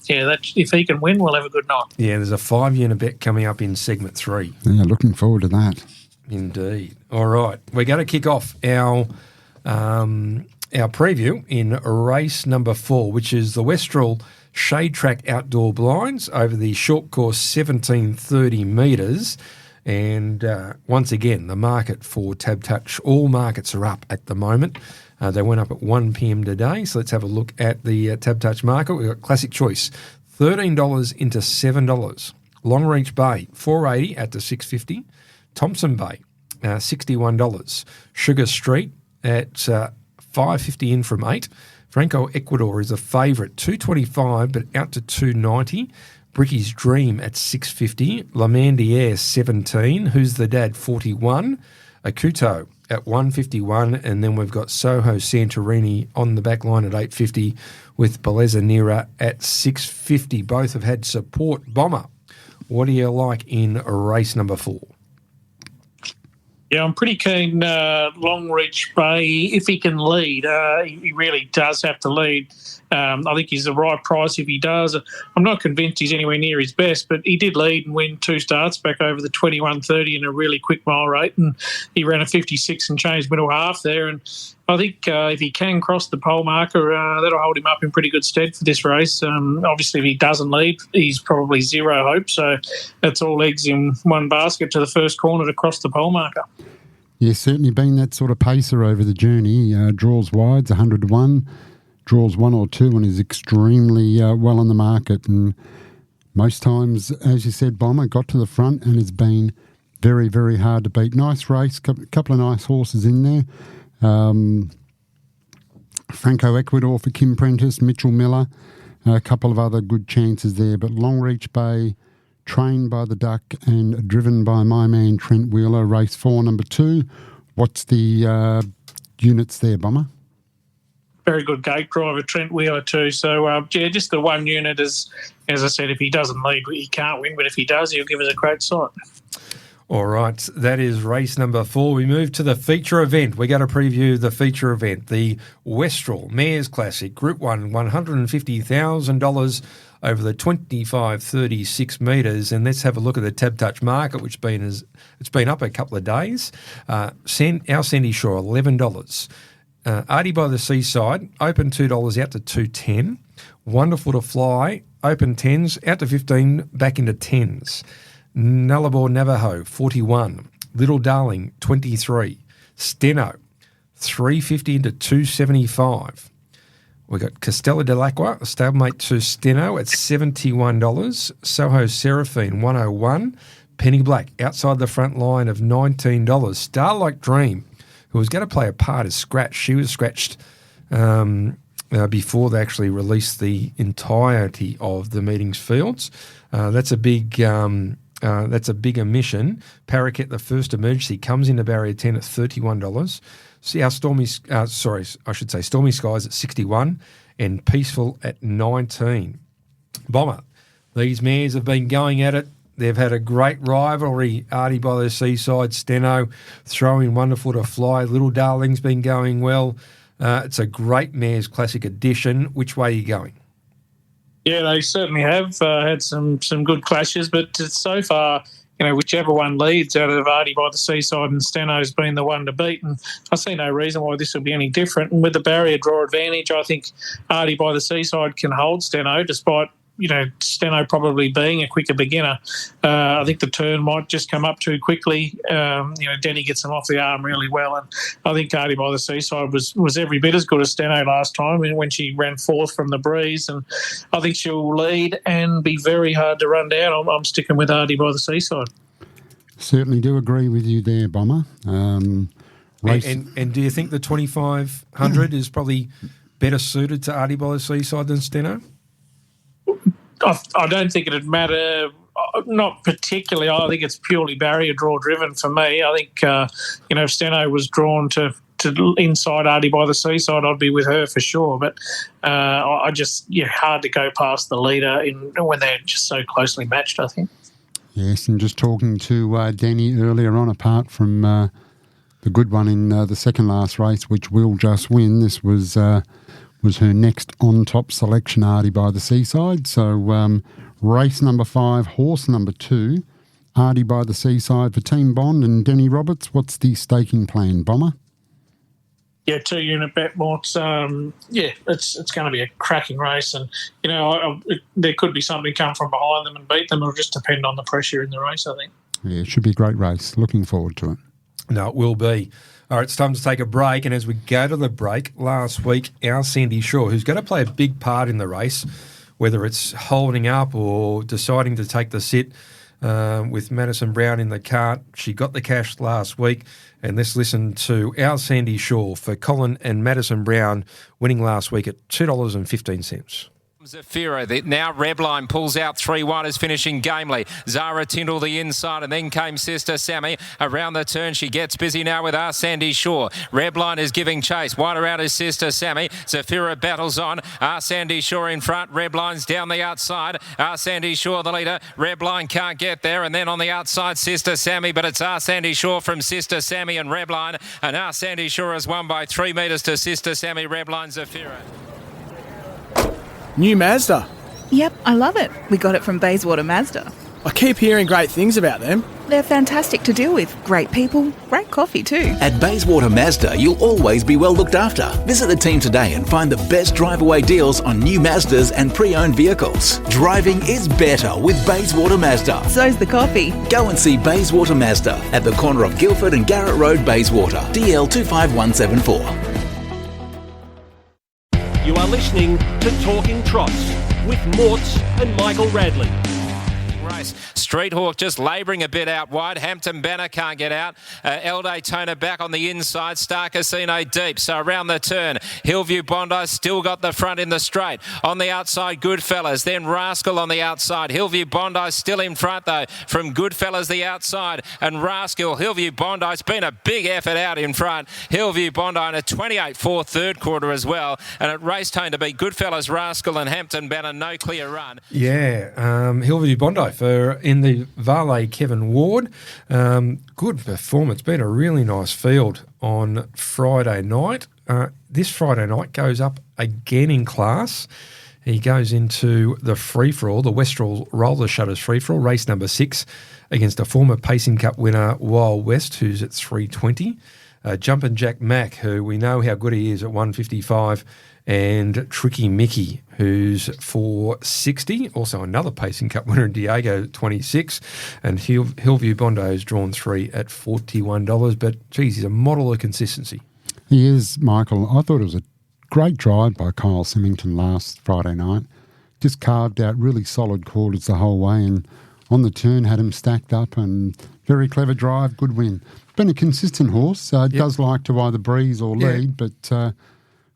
yeah, if he can win, we'll have a good night. Yeah, there's a 5-unit bet coming up in segment 3. Yeah, looking forward to that. Indeed. All right, we're going to kick off our preview in race number 4, which is the Westrel Shade Track Outdoor Blinds over the short course 1730 metres. And once again, the market for Tab Touch, all markets are up at the moment. They went up at 1 p.m. today. So let's have a look at the Tab Touch market. We've got Classic Choice, $13 into $7. Long Reach Bay, $4.80 at the $6.50. Thompson Bay, $61. Sugar Street at $5.50 in from 8. Franco Ecuador is a favourite, $2.25 but out to $2.90. Bricky's Dream at $6.50. Lamandiere, $17. Who's the Dad, $41. Akuto at $1.51, and then we've got Soho Santorini on the back line at $8.50 with Bellezza Nera at $6.50. Both have had support. Bomber, what do you like in race number 4? Yeah, I'm pretty keen Long Reach Bay, if he can lead. He really does have to lead. I think he's the right price if he does. I'm not convinced he's anywhere near his best, but he did lead and win 2 starts back over the 21:30 in a really quick mile rate, and he ran a 56 and changed middle half there. And I think if he can cross the pole marker, that'll hold him up in pretty good stead for this race. Obviously, if he doesn't lead, he's probably zero hope. So that's all eggs in one basket to the first corner to cross the pole marker. Yeah, certainly been that sort of pacer over the journey. Draws wides, 100 to 1. Draws 1 or 2 and is extremely well on the market. And most times, as you said, Bomber got to the front and has been very, very hard to beat. Nice race, couple of nice horses in there. Franco Ecuador for Kim Prentice, Mitchell Miller, a couple of other good chances there. But Long Reach Bay, trained by the Duck and driven by my man Trent Wheeler, race 4, number 2. What's the units there, Bomber? Very good gate driver, Trent Wheeler too. So, yeah, just the 1 unit as I said, if he doesn't lead, he can't win. But if he does, he'll give us a great sight. All right, that is race number 4. We move to the feature event. We're going to preview the feature event, the Westrel Mares Classic, Group 1, $150,000 over the 25-36 metres. And let's have a look at the Tab Touch market, which it's been up a couple of days. Our Sandy Shore, $11. Artie by the Seaside, open $2 out to $2.10. Wonderful to Fly, open 10s out to 15, back into 10s. Nullarbor Navajo, 41. Little Darling, 23. Steno, 350 into 275. We got Castella Dell'Acqua, a stablemate to Steno at $71. Soho Seraphine, 101. Penny Black, outside the front line of $19. Starlight Dream, who was going to play a part as scratch. She was scratched before they actually released the entirety of the meetings fields. That's a big omission. Parakeet, the first emergency, comes into barrier 10 at $31. See our Stormy Skies at 61 and Peaceful at 19. Bomber, these mares have been going at it. They've had a great rivalry. Artie by the Seaside, Steno throwing wonderful to fly. Little Darling's been going well. It's a great Mares Classic edition. Which way are you going? Yeah, they certainly have had some good clashes, but so far, whichever one leads out of Artie by the Seaside and Steno's been the one to beat, and I see no reason why this will be any different. And with the barrier draw advantage, I think Artie by the Seaside can hold Steno, despite Steno probably being a quicker beginner. I think the turn might just come up too quickly. Deni gets him off the arm really well, and I think Artie by the Seaside was every bit as good as Steno last time when she ran fourth from the breeze, and I think she'll lead and be very hard to run down. I'm sticking with Artie by the Seaside. Certainly do agree with you there, Bomber. And do you think the 2500 is probably better suited to Artie by the Seaside than Steno? I don't think it'd matter, not particularly. I think it's purely barrier draw driven for me. I think, if Steno was drawn to inside Artie by the Seaside, I'd be with her for sure. But hard to go past the leader when they're just so closely matched, I think. Yes, and just talking to Deni earlier on, apart from the good one in the second last race, which will just win, this was her next on-top selection, Artie by the Seaside. So race number 5, horse number 2, Artie by the Seaside for Team Bond and Deni Roberts. What's the staking plan, Bomber? Yeah, 2-unit bet, Morts. It's going to be a cracking race, and there could be something come from behind them and beat them. It'll just depend on the pressure in the race, I think. Yeah, it should be a great race. Looking forward to it. No, it will be. All right, it's time to take a break, and as we go to the break, last week, our Sandy Shaw, who's going to play a big part in the race, whether it's holding up or deciding to take the sit with Madison Brown in the cart. She got the cash last week, and let's listen to our Sandy Shaw for Colin and Madison Brown winning last week at $2.15. Zafira, now Rebline pulls out 3 wide, is finishing gamely. Zara Tyndall the inside, and then came Sister Sammy. Around the turn, she gets busy now with our Sandy Shaw. Rebline is giving chase. Wide around is Sister Sammy. Zafira battles on. Our Sandy Shaw in front. Rebline's down the outside. Our Sandy Shaw the leader. Rebline can't get there, and then on the outside, Sister Sammy, but it's our Sandy Shaw from Sister Sammy and Rebline, and our Sandy Shaw has won by 3 metres to Sister Sammy, Rebline, Zafira. New Mazda. Yep, I love it. We got it from Bayswater Mazda. I keep hearing great things about them. They're fantastic to deal with. Great people, great coffee too. At Bayswater Mazda, you'll always be well looked after. Visit the team today and find the best drive-away deals on new Mazdas and pre-owned vehicles. Driving is better with Bayswater Mazda. So's the coffee. Go and see Bayswater Mazda at the corner of Guildford and Garrett Road, Bayswater. DL 25174. You are listening to Talking Trots with Morts and Michael Radley. Race. Street Hawk just labouring a bit out wide. Hampton Banner can't get out. El Daytona back on the inside. Star Casino deep. So around the turn, Hillview Bondi still got the front in the straight. On the outside, Goodfellas. Then Rascal on the outside. Hillview Bondi still in front though from Goodfellas the outside. And Rascal, Hillview Bondi. It's been a big effort out in front. Hillview Bondi in a 28-4 third quarter as well. And it raced home to be Goodfellas, Rascal and Hampton Banner. No clear run. Yeah, Hillview Bondi for in the valet Kevin Ward. Good performance. Been a really nice field on Friday night. This Friday night goes up again in class. He goes into the free-for-all, the Westrel Roller Shutters free-for-all, race number 6 against a former Pacing Cup winner, Wild West, who's at 320. Jumpin' Jack Mack, who we know how good he is at 155, and Tricky Mickey, who's 460, also another Pacing Cup winner in Diego, 26, and Hillview Bondo's drawn 3 at $41, but geez, he's a model of consistency. He is, Michael. I thought it was a great drive by Kyle Symington last Friday night. Just carved out really solid quarters the whole way, and on the turn had him stacked up, and very clever drive, good win. Been a consistent horse. Does like to either breeze or lead, but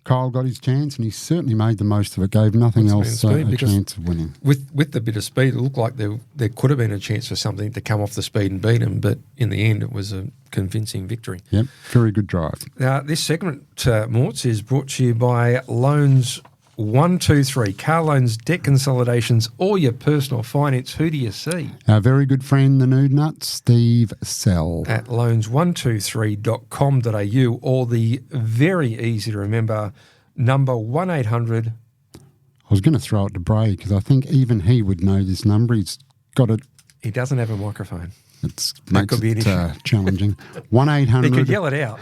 Kyle got his chance, and he certainly made the most of it. Gave nothing else a chance of winning. With the bit of speed, it looked like there could have been a chance for something to come off the speed and beat him, but in the end, it was a convincing victory. Yep, very good drive. Now, this segment, Morts, is brought to you by Loans 123, car loans, debt consolidations, or your personal finance. Who do you see? Our very good friend, the Nude Nut, Steve Sell. At loans123.com.au, or the very easy to remember number 1-800. I was going to throw it to Bray because I think even he would know this number. He's got it. He doesn't have a microphone. Makes it challenging. 1-800. He could yell it out.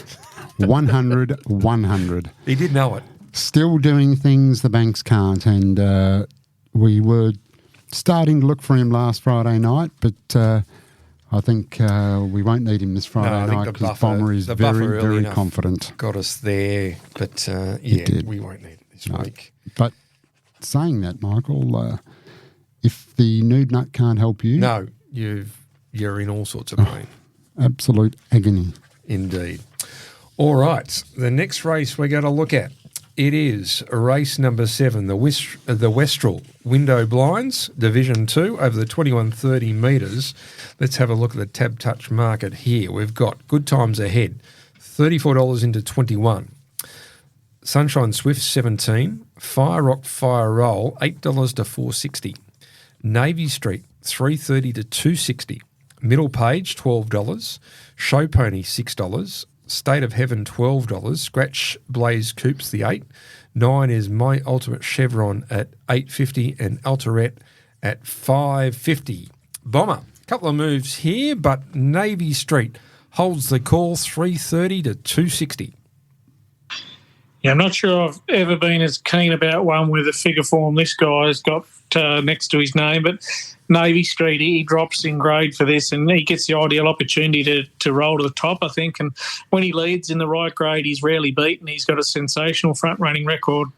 100 100. He did know it. Still doing things the banks can't, and we were starting to look for him last Friday night, but I think we won't need him this Friday night because Bomber is very, very confident. Got us there, but we won't need it this week. But saying that, Michael, if the Nude Nut can't help you... No, you're in all sorts of pain. Absolute agony. Indeed. All right, the next race we're going to look at, it is race number 7, the Westrel Window Blinds, Division 2, over the 2130 metres. Let's have a look at the Tab Touch market here. We've got Good Times Ahead, $34 into 21. Sunshine Swift, 17. Fire Rock Fire Roll, $8 to $4.60. Navy Street, $3.30 to $2.60. Middle Page, $12. Show Pony, $6. State of Heaven, $12. Scratch Blaze Coops, the 8. 9 is My Ultimate Chevron at $8.50 and Alterette at $5.50. Bomber, couple of moves here, but Navy Street holds the call, $3.30 to $2.60. Yeah, I'm not sure I've ever been as keen about one with a figure form this guy's got next to his name, but Navy Street, he drops in grade for this, and he gets the ideal opportunity to roll to the top, I think. And when he leads in the right grade, he's rarely beaten. He's got a sensational front-running record.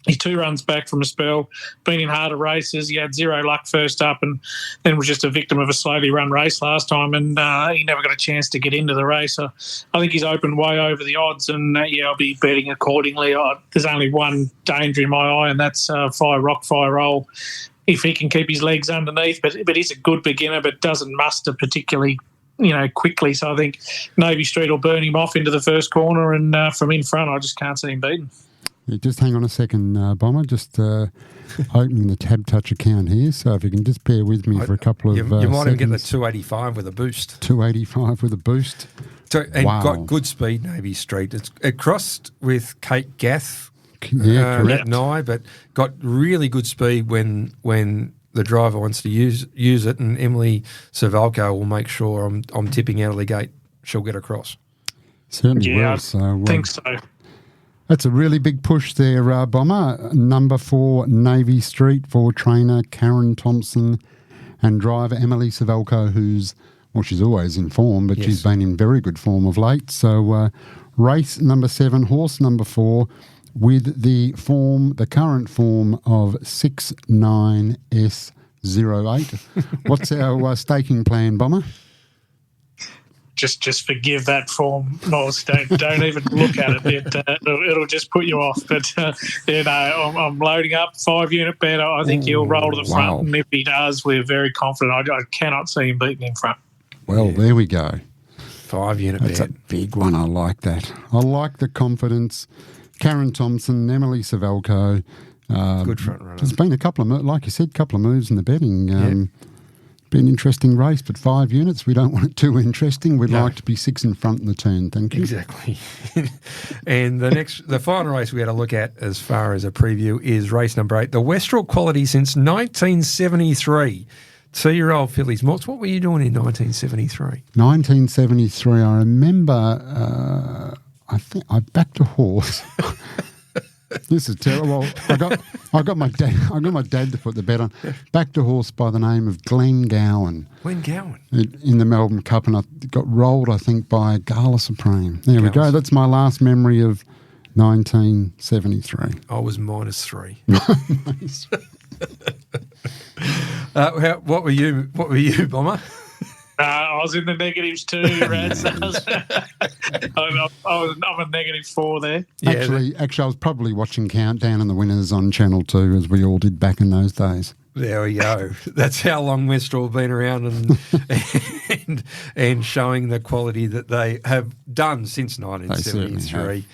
He's 2 runs back from a spell, been in harder races. He had 0 luck first up and then was just a victim of a slowly run race last time, and he never got a chance to get into the race. So I think he's opened way over the odds, and I'll be betting accordingly. There's only one danger in my eye, and that's Fire Rock, Fire Roll. If he can keep his legs underneath, but he's a good beginner, but doesn't muster particularly, quickly. So I think Navy Street will burn him off into the first corner, and from in front, I just can't see him beaten. Yeah, just hang on a second, Bomber. Just opening the Tab Touch account here. So if you can just bear with me for a couple of You might seconds. even get the 285 with a boost. 285 with a boost. So, and wow. Got good speed, Navy Street. It crossed with Kate Gath. Correct. But got really good speed when the driver wants to use it, and Emily Savalko will make sure I'm tipping out of the gate. She'll get across. Certainly will. So, I think so. That's a really big push there, Bomber. Number 4, Navy Street, for trainer Karen Thompson and driver Emily Savalko, she's always in form, but she's been in very good form of late. So race number 7, horse number 4, with the current form of 69S08. What's our staking plan, Bomber? Just forgive that form, Morse. Don't even look at it. It'll just put you off. But I'm loading up 5-unit bet. I think he'll roll to the front, and if he does, we're very confident. I cannot see him beating in front. Well, there we go. 5-unit bet. That's a big one. I like that. I like the confidence. Karen Thompson, Emily Savalko. Good front runner. There's been a couple of moves in the betting. Be an interesting race, but 5 units, we don't want it too interesting. We'd like to be 6 in front in the turn. Thank you. Exactly. And the final race we had to look at as far as a preview is race number 8, the Westrel Quality since 1973. 2-year-old fillies. Morts, what were you doing in 1973? 1973, I remember, I think I backed a horse. This is terrible. I got my dad to put the bet on. Backed a horse by the name of Glen Gowan. Glen Gowan? In the Melbourne Cup, and I got rolled, I think, by Gala Supreme. There we go. That's my last memory of 1973. I was -3. What were you, Bomber? I was in the negatives too, Rads. I'm a -4 there. Actually, I was probably watching Countdown and the Winners on Channel 2, as we all did back in those days. There we go. That's how long Westrel have been around and showing the quality that they have done since 1973.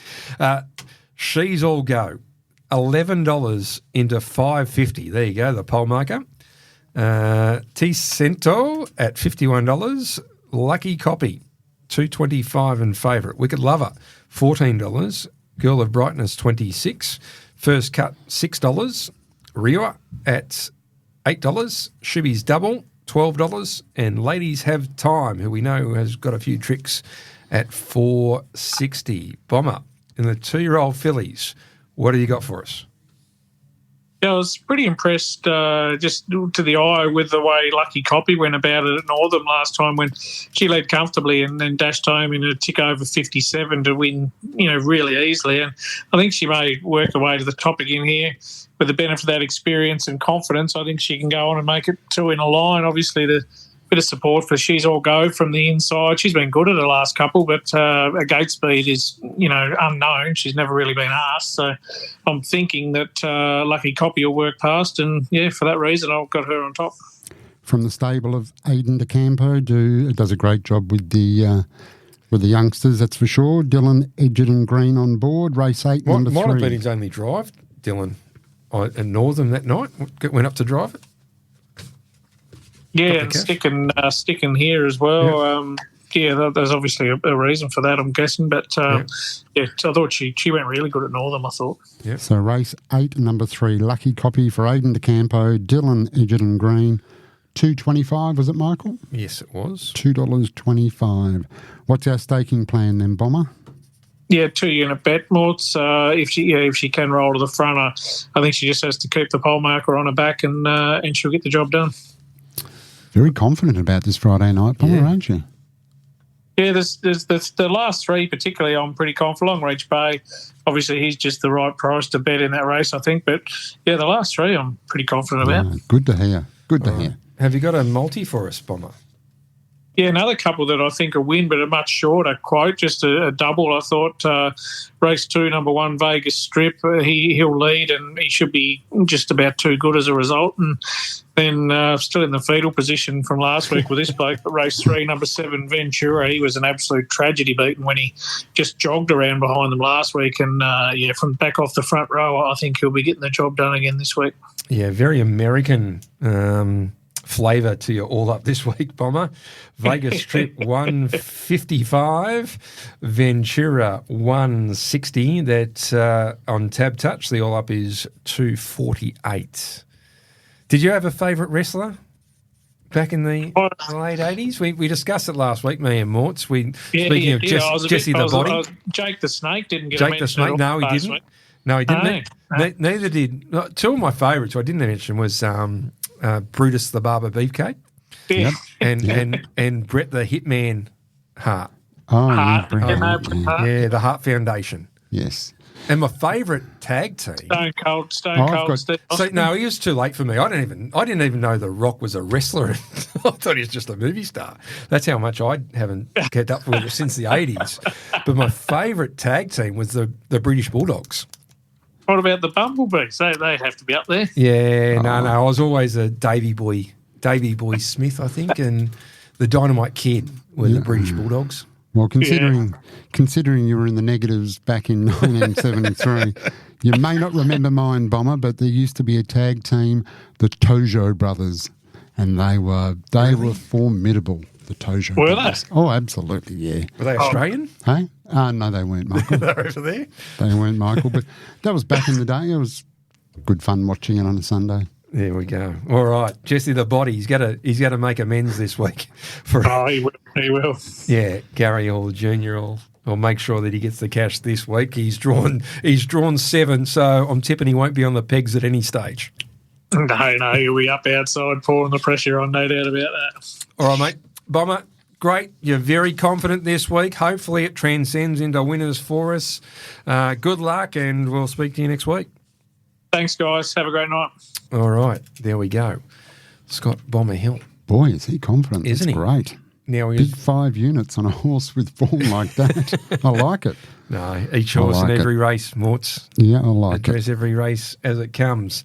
She's all go. $11 into $5.50. There you go, the pole marker. T-Cento at $51. Lucky Copy, $2.25 in favourite. Wicked Lover, $14. Girl of Brightness, $26. First Cut, $6. Rio at $8. Shibby's Double, $12. And Ladies Have Time, who we know has got a few tricks, at $4.60. Bomber, in the 2-year-old fillies, what have you got for us? Yeah, I was pretty impressed just to the eye with the way Lucky Copy went about it at Northam last time when she led comfortably and then dashed home in a tick over 57 to win, really easily. And I think she may work her way to the top again here with the benefit of that experience and confidence. I think she can go on and make it 2 in a line. Obviously, the bit of support for She's All Go from the inside. She's been good at the last couple, but her gate speed is, unknown. She's never really been asked. So I'm thinking that Lucky Copy will work past, and, for that reason, I've got her on top. From the stable of Aiden DeCampo, does a great job with the youngsters, that's for sure. Dylan Edgerton Green on board, race 8, number 3. Might have been his only drive, Dylan, at Northam that night. Went up to drive it. Yeah, and sticking here as well. There's obviously a reason for that, I'm guessing. But, I thought she went really good at Northam, I thought. Yep. So race 8, number 3, Lucky Copy for Aiden DeCampo, Dylan Edgerton Green, $2.25, was it, Michael? Yes, it was. $2.25. What's our staking plan then, Bomber? Yeah, 2-unit bet, Morts. If she can roll to the front, I think she just has to keep the pole marker on her back and she'll get the job done. Very confident about this Friday night, Bomber, aren't you? Yeah, there's the last 3 particularly I'm pretty confident. Long Reach Bay, obviously he's just the right price to bet in that race, I think. But, the last 3 I'm pretty confident about. Good to hear. Good to hear. Have you got a multi for us, Bomber? Yeah, another couple that I think will win, but a much shorter quote, just a double. I thought race 2, number 1, Vegas Strip, he'll lead and he should be just about too good as a result. And then still in the fetal position from last week with this bloke, but race 3, number 7, Ventura, he was an absolute tragedy beaten when he just jogged around behind them last week. And, from back off the front row, I think he'll be getting the job done again this week. Yeah, very American flavour to you all up this week, Bomber. Vegas Strip 155, Ventura 160. That on Tab Touch, the all up is 248. Did you have a favourite wrestler back in the late 80s? We discussed it last week, me and Morts. Speaking of Jesse the Body. Jake the Snake didn't get Jake the Snake, no, he didn't. No, he didn't. No. Neither did. 2 of my favourites who I didn't mention was Brutus the Barber Beefcake and Brett the Hitman Hart. Oh, yeah, the Hart Foundation. Yes. And my favourite tag team, Stone Cold Steve Austin. No, he was too late for me. I didn't even know The Rock was a wrestler. I thought he was just a movie star. That's how much I haven't kept up with it since the 80s. But my favourite tag team was the British Bulldogs. What about the Bumblebees? They have to be up there. Yeah, no. I was always a Davy Boy Smith, I think, and the Dynamite Kid were the British Bulldogs. Well, considering you were in the negatives back in 1973, you may not remember mine, Bomber, but there used to be a tag team, the Tojo Brothers, and they were formidable. The Tojo Were Brothers. they? Oh, absolutely, yeah. Were they Australian? Hey? No, they weren't, Michael. They're over there? They weren't, Michael, but that was back in the day. It was good fun watching it on a Sunday. There we go. All right, Jesse the Body. He's got to make amends this week for. Oh, he will. He will. Yeah, Gary Hall Jr. will make sure that he gets the cash this week. He's drawn 7, so I'm tipping he won't be on the pegs at any stage. No, he'll be up outside pouring the pressure on, no doubt about that. All right, mate. Bomber, great. You're very confident this week. Hopefully it transcends into winners for us. Good luck, and we'll speak to you next week. Thanks, guys. Have a great night. All right, there we go. Scott Bomber Hill. Boy, is he confident. Isn't he? Great. Now Big 5 units on a horse with form like that. I like it. No, each horse in every race, Morts. Yeah, I like Address it. every race as it comes.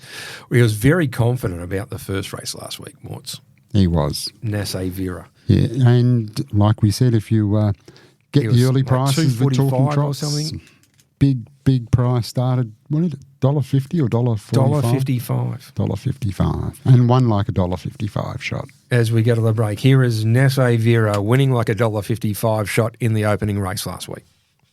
He was very confident about the first race last week, Morts. He was. Nasse Vera. Yeah, and like we said, if you get the early prices with Talking Trots, or something. Big price started, what is it, $1.50 or $1.45? $1.55. $1.55. And won like a $1.55 shot. As we go to the break, here is Nasse Vera winning like a $1.55 shot in the opening race last week.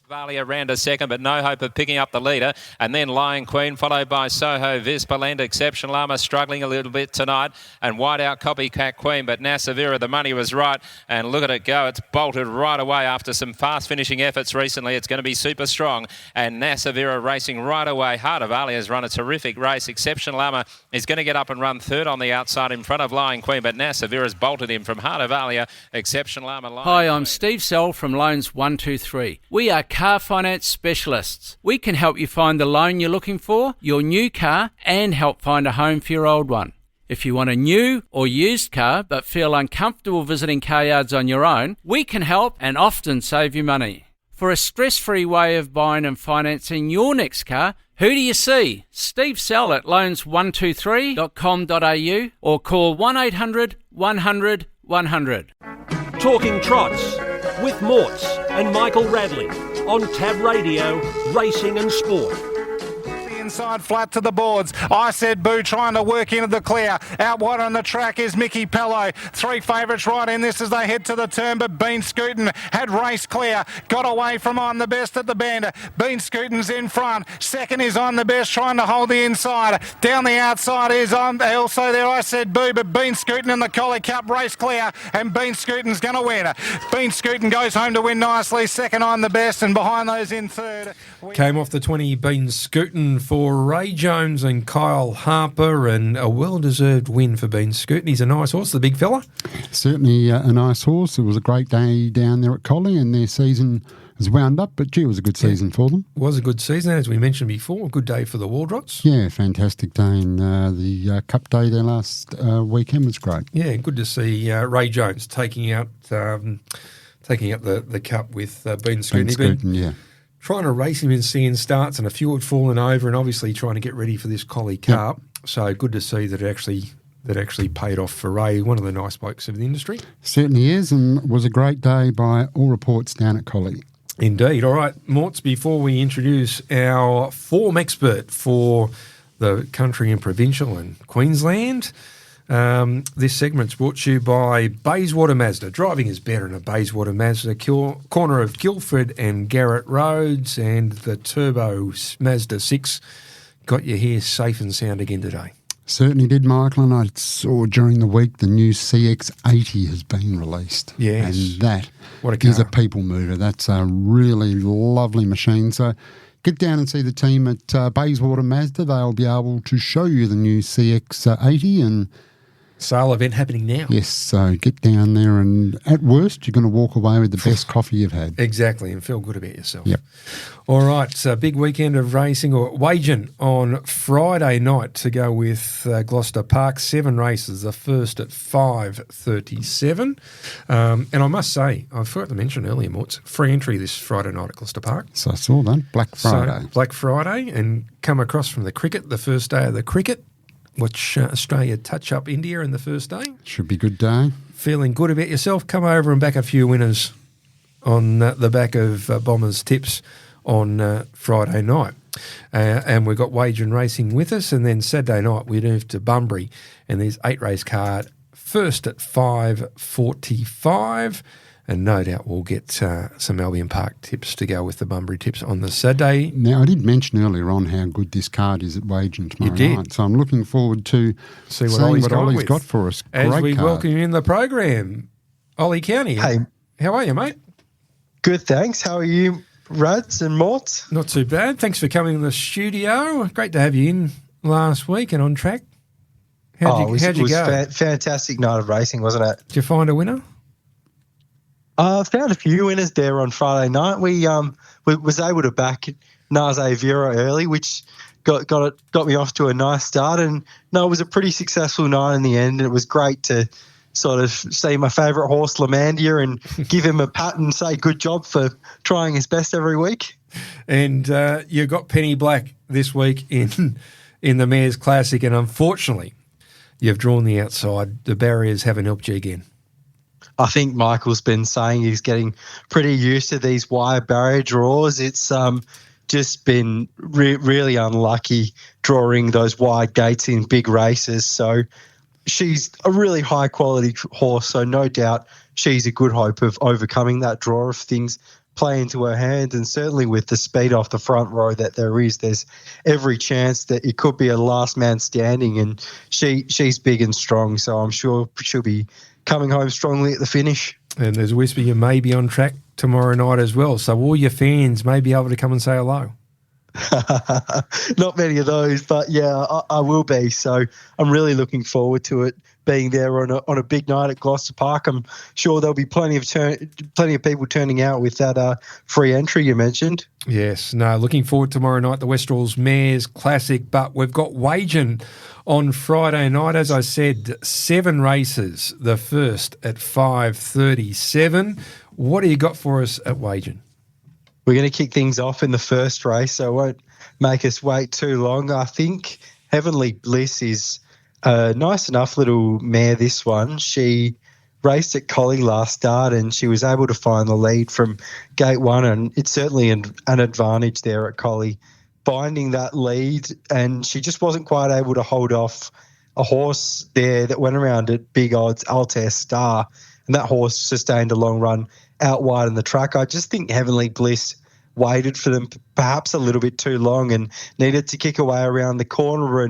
Valia round a second, but no hope of picking up the leader. And then Lion Queen, followed by Soho Vispaland, Exceptional Armour struggling a little bit tonight, and White Out Copycat Queen. But Nasse Vera, the money was right, and look at it go. It's bolted right away after some fast finishing efforts recently. It's going to be super strong, and Nasse Vera racing right away. Heart of Valia has run a terrific race. Exceptional Armour is going to get up and run third on the outside in front of Lion Queen, but Nasse Vera's bolted him from Heart of Valia, Exceptional Armour. Hi, I'm Steve Sell from Loans 123. We are car finance specialists. We can help you find the loan you're looking for, your new car, and help find a home for your old one. If you want a new or used car but feel uncomfortable visiting car yards on your own, we can help and often save you money. For a stress-free way of buying and financing your next car, who do you see? Steve Sell at loans123.com.au or call 1800 100 100. Talking Trots with Morts and Michael Radley on Tab Radio, Racing and Sport. Inside flat to the boards. I said Boo trying to work into the clear. Out wide on the track is Mickey Pello. 3 favourites right in this as they head to the turn, but Bean Scootin had race clear. Got away from On the Best at the bend. Bean Scootin's in front. Second is On the Best trying to hold the inside. Down the outside is also there I said Boo, but Bean Scootin in the Collie Cup race clear, and Bean Scootin's going to win. Bean Scootin goes home to win nicely. Second On the Best, and behind those in third. Came off the 20, Bean Scootin for Ray Jones and Kyle Harper, and a well-deserved win for Bean Scootin. He's a nice horse, the big fella. Certainly a nice horse. It was a great day down there at Collie, and their season has wound up, but gee, it was a good season for them. It was a good season, as we mentioned before. A good day for the Waldrots. Yeah, fantastic day, and the Cup day there last weekend was great. Yeah, good to see Ray Jones taking out the Cup with Bean Scootin. Bean Scootin, yeah. Trying to race him in seeing starts, and a few had fallen over, and obviously trying to get ready for this Collie Cup. Yep. So good to see that it actually paid off for Ray, one of the nice blokes of the industry. Certainly is, and was a great day by all reports down at Collie. Indeed. All right, Morts, before we introduce our form expert for the country and provincial and Queensland, this segment's brought to you by Bayswater Mazda. Driving is better in a Bayswater Mazda, corner of Guildford and Garrett Roads, and the Turbo Mazda 6 got you here safe and sound again today. Certainly did, Michael, and I saw during the week the new CX80 has been released. Yes. And that is a people mover. That's a really lovely machine. So get down and see the team at Bayswater Mazda. They'll be able to show you the new CX80 and sale event happening now. Yes, so get down there, and at worst, you're going to walk away with the best coffee you've had. Exactly, and feel good about yourself. Yep. All right, so big weekend of racing, or waging on Friday night to go with Gloucester Park. 7 races, the first at 5:37. And I must say, I forgot to mention earlier, Morts, free entry this Friday night at Gloucester Park. So I saw that, Black Friday. So, Black Friday, and come across from the cricket, the first day of the cricket. Watch Australia touch up India in the first day. Should be a good day. Feeling good about yourself? Come over and back a few winners on the back of Bombers tips on Friday night. And we've got Wage and Racing with us. And then Saturday night we move to Bunbury, and there's 8 race card. First at 5:45. And no doubt we'll get some Albion Park tips to go with the Bunbury tips on the Saturday. Now, I did mention earlier on how good this card is at Wagen tomorrow night. So I'm looking forward to seeing what Ollie's got for us. As Great we card. welcome you in the program, Ollie Cownie. Hey. How are you, mate? Good, thanks. How are you, Rads and Morts? Not too bad. Thanks for coming in the studio. Great to have you in last week and on track. How'd you go? Fantastic night of racing, wasn't it? Did you find a winner? I found a few winners there on Friday night. We was able to back Naze Vera early, which got me off to a nice start. And no, it was a pretty successful night in the end. And it was great to sort of see my favourite horse, Lamandia, and give him a pat and say good job for trying his best every week. And you got Penny Black this week in the Mayor's Classic, and unfortunately, you've drawn the outside. The barriers haven't helped you again. I think Michael's been saying he's getting pretty used to these wire barrier draws. It's just been really unlucky drawing those wide gates in big races. So she's a really high quality horse. So no doubt she's a good hope of overcoming that draw if things play into her hands. And certainly with the speed off the front row that there's every chance that it could be a last man standing. And she's big and strong. So I'm sure she'll be coming home strongly at the finish. And there's a whisper you may be on track tomorrow night as well. So all your fans may be able to come and say hello. Not many of those, but yeah, I will be. So I'm really looking forward to it being there on a big night at Gloucester Park. I'm sure there'll be plenty of people turning out with that free entry you mentioned. Yes, no, looking forward tomorrow night, the Westrals Mares Classic, but we've got Wagen on Friday night. As I said, 7 races, the first at 5:37. What do you got for us at Wagen? We're going to kick things off in the first race, so it won't make us wait too long. I think Heavenly Bliss is a nice enough little mare, this one. She raced at Collie last start and she was able to find the lead from gate 1, and it's certainly an advantage there at Collie, finding that lead, and she just wasn't quite able to hold off a horse there that went around at big odds, Altair Star, and that horse sustained a long run out wide in the track. I just think Heavenly Bliss waited for them perhaps a little bit too long and needed to kick away around the corner,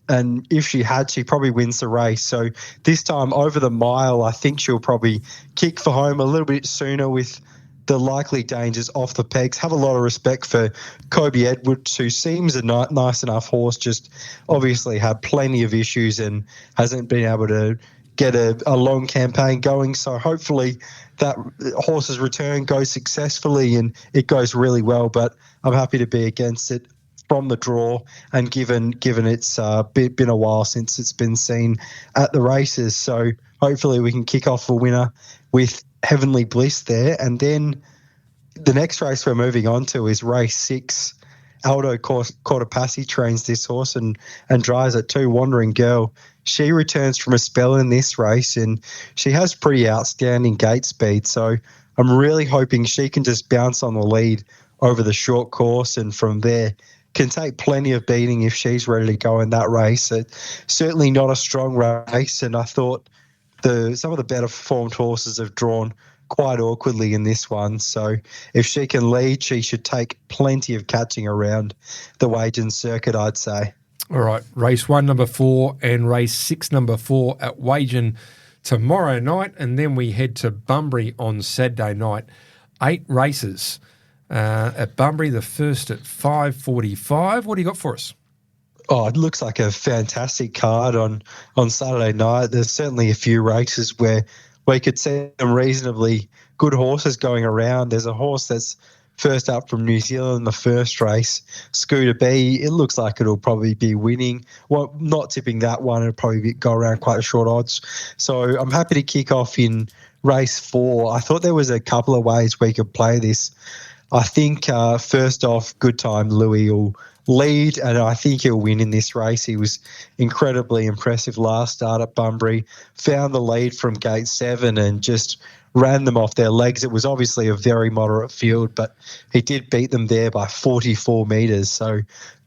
and if she had, she probably wins the race. So this time over the mile, I think she'll probably kick for home a little bit sooner with the likely dangers off the pegs. Have a lot of respect for Kobe Edwards, who seems a nice enough horse, just obviously had plenty of issues and hasn't been able to get a long campaign going. So hopefully that horse's return goes successfully and it goes really well. But I'm happy to be against it from the draw, and given it's been a while since it's been seen at the races. So hopefully we can kick off a winner with Heavenly Bliss there. And then the next race we're moving on to is race 6. Aldo Cortopassi trains this horse and drives it too. Wandering Girl, she returns from a spell in this race and she has pretty outstanding gate speed. So I'm really hoping she can just bounce on the lead over the short course, and from there can take plenty of beating if she's ready to go in that race. It's certainly not a strong race, and I thought some of the better performed horses have drawn quite awkwardly in this one. So if she can lead, she should take plenty of catching around the Wagen circuit, I'd say. All right, race 1, number 4, and race 6, number 4 at Wagen tomorrow night, and then we head to Bunbury on Saturday night. 8 races at Bunbury, the first at 5:45. What do you got for us? Oh, it looks like a fantastic card on Saturday night. There's certainly a few races where we could see some reasonably good horses going around. There's a horse that's first up from New Zealand in the first race, Scooter B. It looks like it'll probably be winning. Well, not tipping that one. It'll probably go around quite a short odds. So I'm happy to kick off in race 4. I thought there was a couple of ways we could play this. I think first off, Good Time Louis will lead, and I think he'll win in this race. He was incredibly impressive last start at Bunbury, found the lead from gate 7 and just ran them off their legs. It was obviously a very moderate field, but he did beat them there by 44 metres. So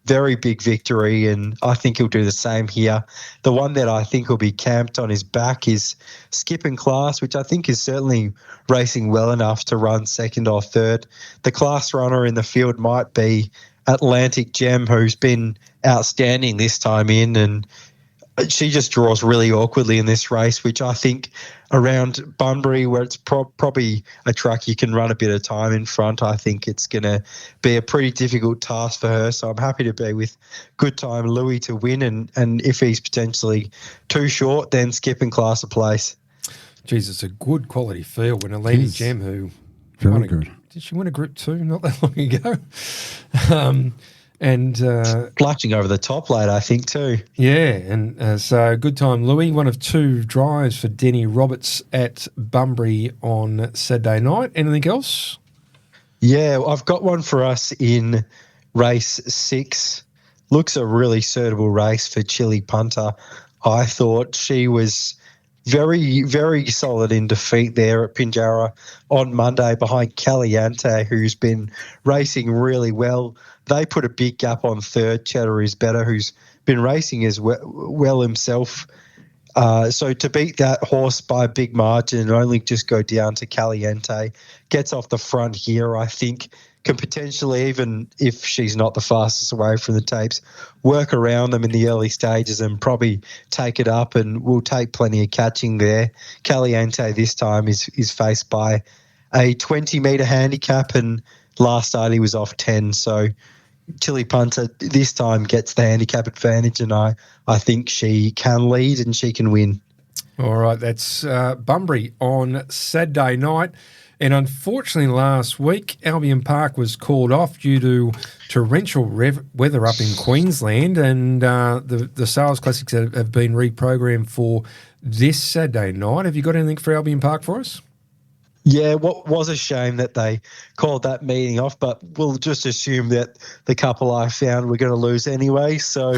very big victory, and I think he'll do the same here. The one that I think will be camped on his back is Skipping Class, which I think is certainly racing well enough to run second or third. The class runner in the field might be Atlantic Gem, who's been outstanding this time in, and she just draws really awkwardly in this race, which I think around Bunbury, where it's probably a track you can run a bit of time in front, I think it's going to be a pretty difficult task for her. So I'm happy to be with Good Time Louis to win, and if he's potentially too short, then Skipping Class a place. Jeez, it's a good quality field. When Eleni Gem, who very good. Did she win a Group 2 not that long ago? And clutching over the top late, I think, too. Yeah, and so Good Time Louis, one of 2 drives for Deni Roberts at Bunbury on Saturday night. Anything else? Yeah, I've got one for us in race 6. Looks a really suitable race for Chili Punter. I thought she was very, very solid in defeat there at Pinjarra on Monday behind Caliente, who's been racing really well. They put a big gap on third. Cheddar is better, who's been racing as well himself. So to beat that horse by a big margin and only just go down to Caliente, gets off the front here, I think can potentially, even if she's not the fastest away from the tapes, work around them in the early stages and probably take it up, and will take plenty of catching there. Caliente this time is faced by a 20-metre handicap, and last start he was off 10, so Chili Punter this time gets the handicap advantage, and I think she can lead and she can win. All right, that's Bunbury on Saturday night. And unfortunately, last week, Albion Park was called off due to torrential weather up in Queensland, and the Sales Classics have been reprogrammed for this Saturday night. Have you got anything for Albion Park for us? Yeah, what was a shame that they called that meeting off, but we'll just assume that the couple I found were going to lose anyway. So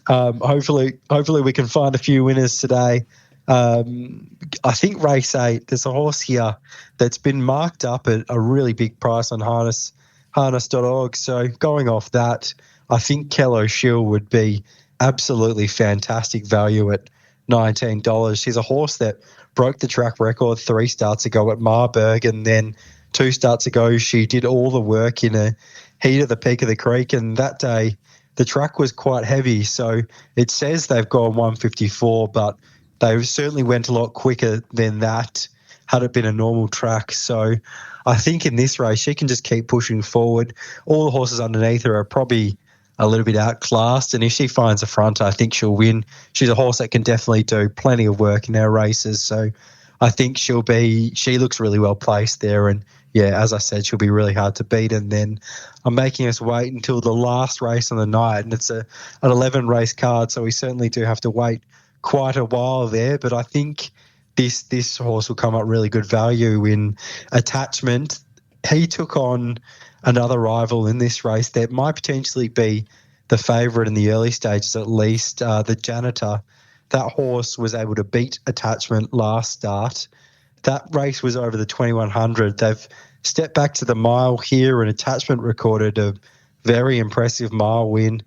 hopefully we can find a few winners today. I think race 8, there's a horse here that's been marked up at a really big price on harness.org. So going off that, I think Kello Shield would be absolutely fantastic value at $19. She's a horse that broke the track record 3 starts ago at Marburg, and then 2 starts ago she did all the work in a heat of the Peak of the Creek, and that day the track was quite heavy. So it says they've gone 154, but they certainly went a lot quicker than that had it been a normal track. So I think in this race she can just keep pushing forward. All the horses underneath her are probably a little bit outclassed, and if she finds a front, I think she'll win. She's a horse that can definitely do plenty of work in our races, so I think she looks really well placed there, and yeah, as I said, she'll be really hard to beat. And then I'm making us wait until the last race on the night, and it's an 11 race card, so we certainly do have to wait quite a while there, but I think this horse will come up really good value in Attachment. He took on another rival in this race that might potentially be the favourite in the early stages at least, the Janitor. That horse was able to beat Attachment last start. That race was over the 2100. They've stepped back to the mile here, and Attachment recorded a very impressive mile win.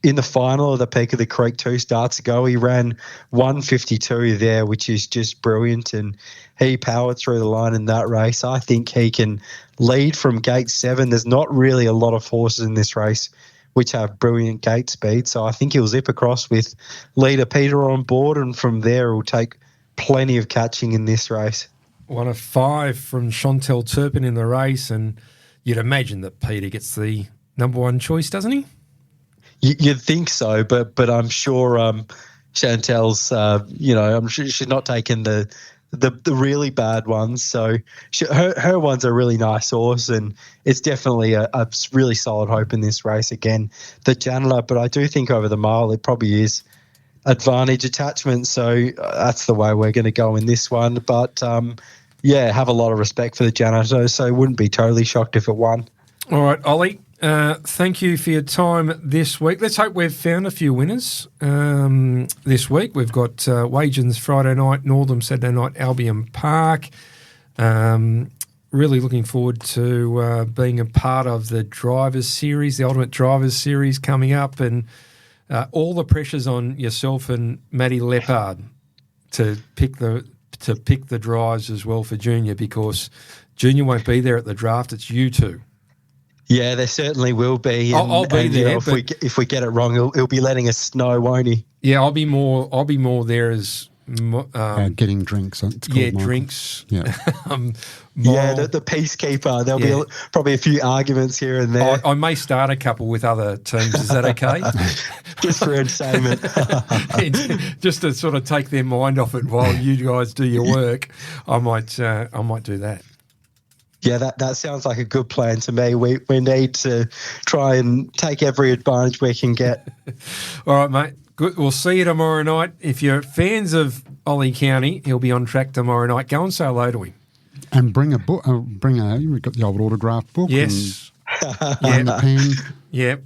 In the final of the Peak of the Creek 2 starts ago, he ran 152 there, which is just brilliant, and he powered through the line in that race. I think he can lead from gate 7. There's not really a lot of horses in this race which have brilliant gate speed, so I think he'll zip across with leader Peter on board, and from there he'll take plenty of catching in this race. 1 of 5 from Chantel Turpin in the race, and you'd imagine that Peter gets the number 1 choice, doesn't he? You'd think so, but I'm sure Chantel's, I'm sure she's not taking the really bad ones. So her one's a really nice horse, and it's definitely a really solid hope in this race. Again, the Janitor, but I do think over the mile it probably is advantage Attachment. So that's the way we're going to go in this one. But have a lot of respect for the Janitor, so wouldn't be totally shocked if it won. All right, Ollie. Thank you for your time this week. Let's hope we've found a few winners this week. We've got Wagens Friday night, Northam Saturday night, Albion Park. really looking forward to being a part of the Drivers Series, the Ultimate Drivers Series coming up, and all the pressures on yourself and Matty Leppard to pick the drives as well for Junior, because Junior won't be there at the draft. It's you two. Yeah, there certainly will be. I'll be there. If we get it wrong, he'll be letting us know, won't he? Yeah, I'll be more there as getting drinks. It's called, Michael. Drinks. Yeah, the peacekeeper. There'll be probably a few arguments here and there. I may start a couple with other teams. Is that okay? Just for entertainment. Just to sort of take their mind off it while you guys do your work. I might do that. Yeah, that sounds like a good plan to me. We need to try and take every advantage we can get. All right, mate. Good. We'll see you tomorrow night. If you're fans of Ollie Cownie, he'll be on track tomorrow night. Go and say hello to him. And bring a book. We've got the old autograph book. Yes. And the pen. Yep.